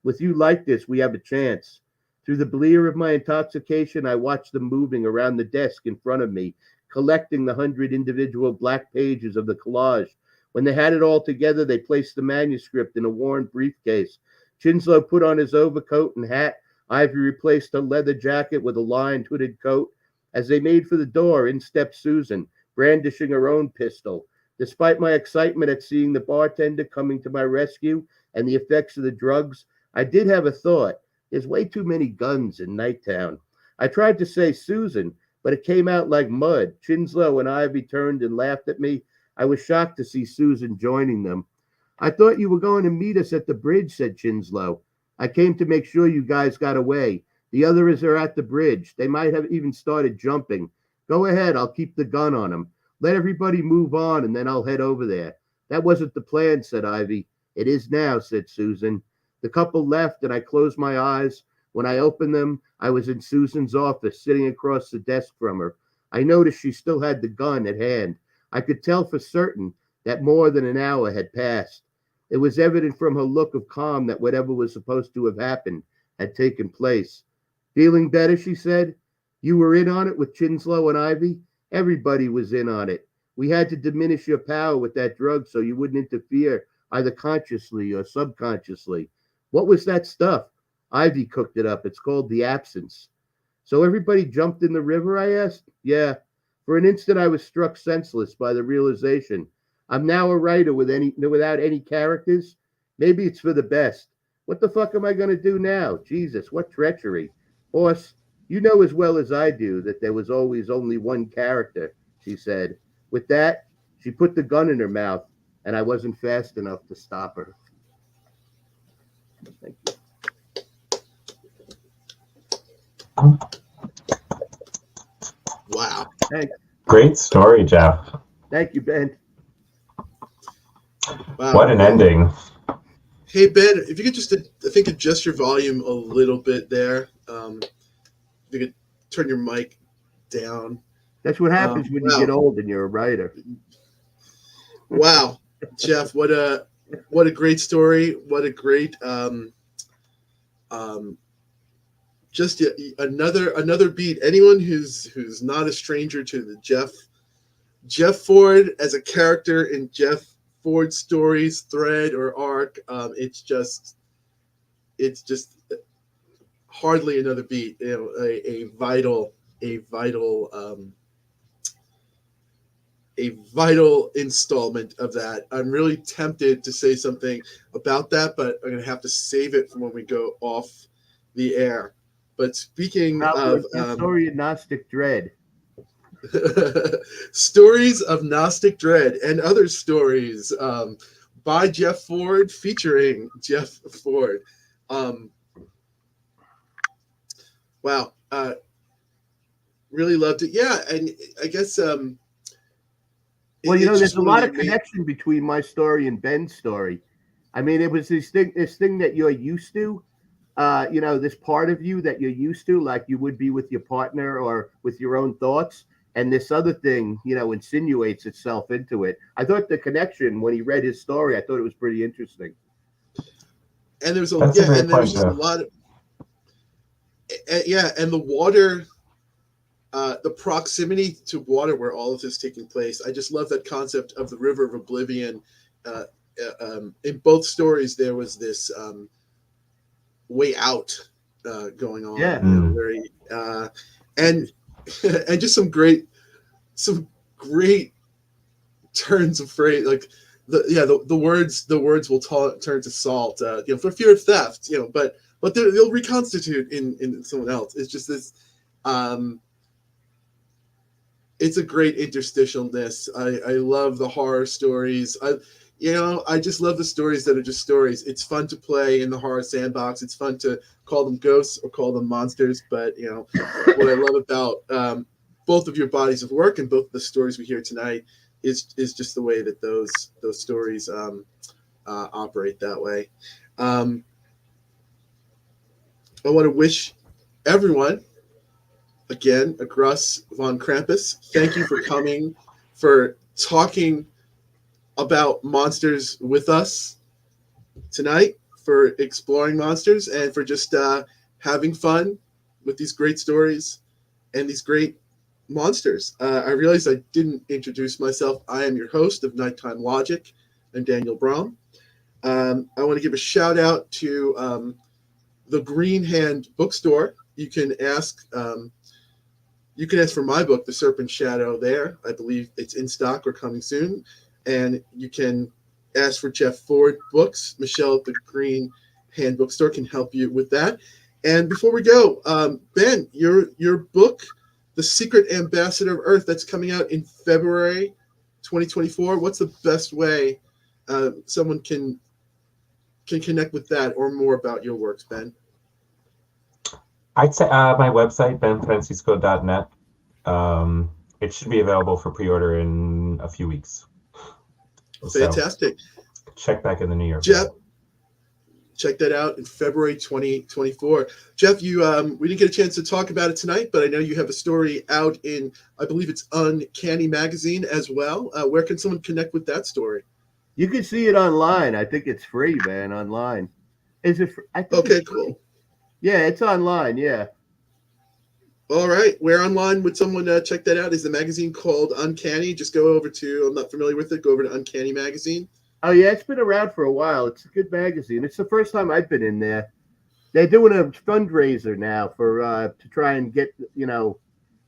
With you like this, we have a chance. Through the blear of my intoxication, I watched them moving around the desk in front of me, collecting the 100 individual black pages of the collage. When they had it all together, they placed the manuscript in a worn briefcase. Chinslow put on his overcoat and hat. Ivy replaced her leather jacket with a lined hooded coat. As they made for the door, in stepped Susan, brandishing her own pistol. Despite my excitement at seeing the bartender coming to my rescue and the effects of the drugs, I did have a thought. There's way too many guns in Nighttown. I tried to say Susan, but it came out like mud. Chinslow and Ivy turned and laughed at me. I was shocked to see Susan joining them. I thought you were going to meet us at the bridge, said Chinslow. I came to make sure you guys got away. The others are at the bridge. They might have even started jumping. Go ahead, I'll keep the gun on them. Let everybody move on, and then I'll head over there. That wasn't the plan, said Ivy. It is now, said Susan. The couple left, and I closed my eyes. When I opened them, I was in Susan's office, sitting across the desk from her. I noticed she still had the gun at hand. I could tell for certain that more than an hour had passed. It was evident from her look of calm that whatever was supposed to have happened had taken place. Feeling better, she said. You were in on it with Chinslow and Ivy? Everybody was in on it. We had to diminish your power with that drug so you wouldn't interfere either consciously or subconsciously. What was that stuff? Ivy cooked it up. It's called the absence. So everybody jumped in the river, I asked? Yeah. For an instant, I was struck senseless by the realization. I'm now a writer without any characters. Maybe it's for the best. What the fuck am I going to do now? Jesus, what treachery. Boss, you know as well as I do that there was always only one character, she said. With that, she put the gun in her mouth, and I wasn't fast enough to stop her. Thank you. Wow. Thanks. Great story, Jeff. Thank you, Ben. Wow. What an ending. Hey, Ben, if you could just, I think, adjust your volume a little bit there. If you could turn your mic down. That's what happens when you get old and you're a writer. Wow, Jeff, what a great story. What a great just another beat. Anyone who's not a stranger to the Jeff Ford as a character in Jeff Ford stories, thread or arc, it's just hardly another beat. You know, a vital installment of that. I'm really tempted to say something about that, but I'm going to have to save it for when we go off the air. But speaking of story of Gnostic Dread. Stories of Gnostic Dread and other stories by Jeff Ford, featuring Jeff Ford. Wow. Really loved it. Yeah, and I guess well, you know, there's a lot of connection between my story and Ben's story. I mean, it was this thing that you're used to, you know, this part of you that you're used to, like you would be with your partner or with your own thoughts. And this other thing, you know, insinuates itself into it. I thought the connection, when he read his story, I thought it was pretty interesting. And there's a and there's just a lot of and the water. The proximity to water where all of this is taking place. I just love that concept of the River of Oblivion. In both stories, there was this way out going on. Yeah. You know, very, and just some great turns of phrase, like the words will turn to salt. You know, for fear of theft. You know, but they'll reconstitute in someone else. It's just this. It's a great interstitialness. I love the horror stories. I just love the stories that are just stories. It's fun to play in the horror sandbox. It's fun to call them ghosts or call them monsters. But you know what I love about both of your bodies of work and both of the stories we hear tonight is just the way that those stories operate that way. I want to wish everyone. Again, Agruss von Krampus, thank you for coming, for talking about monsters with us tonight, for exploring monsters, and for just having fun with these great stories and these great monsters. I realized I didn't introduce myself. I am your host of Nighttime Logic. I'm Daniel Braum. I want to give a shout out to the Green Hand Bookstore. You can ask for my book, The Serpent Shadow, there. I believe it's in stock or coming soon. And you can ask for Jeff Ford books. Michelle at the Green Hand Bookstore can help you with that. And before we go, Ben, your book, The Secret Ambassador of Earth, that's coming out in February 2024. What's the best way someone can connect with that or more about your works, Ben? I'd say my website, benfrancisco.net. It should be available for pre-order in a few weeks. Fantastic. So check back in the new year. Jeff, check that out in February 2024. Jeff, we didn't get a chance to talk about it tonight, but I know you have a story out in, I believe it's Uncanny Magazine as well. Where can someone connect with that story? You can see it online. I think it's free, man, online. Is it free? I think okay, cool. Yeah, it's online. Yeah. All right, where online would someone check that out? Is the magazine called Uncanny? Just go over to, I'm not familiar with it, go over to Uncanny Magazine. Oh yeah, it's been around for a while. It's a good magazine. It's the first time I've been in there. They're doing a fundraiser now for to try and get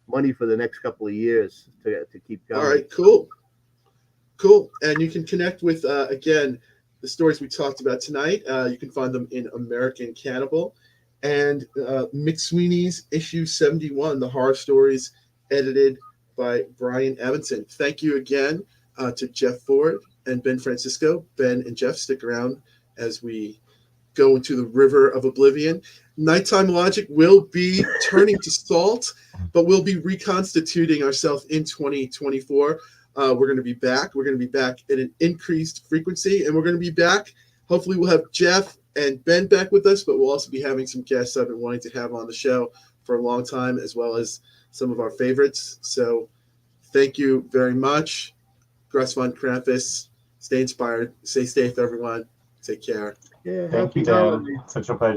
money for the next couple of years to keep All going. right, cool. Cool. And you can connect with, again, the stories we talked about tonight. You can find them in American Cannibal and McSweeney's issue 71, the horror stories edited by Brian Evanson. Thank you again to Jeff Ford and Ben Francisco. Ben and Jeff, stick around as we go into the river of oblivion. Nighttime Logic will be turning to salt, but we'll be reconstituting ourselves in 2024. We're going to be back. We're going to be back at an increased frequency, and we're going to be back. Hopefully, we'll have Jeff and Ben back with us, but we'll also be having some guests I've been wanting to have on the show for a long time, as well as some of our favorites. So thank you very much. Grass von Krampus. Stay inspired. Stay safe, everyone. Take care. Yeah, Thank you, happy Dan. holidays. Such a pleasure.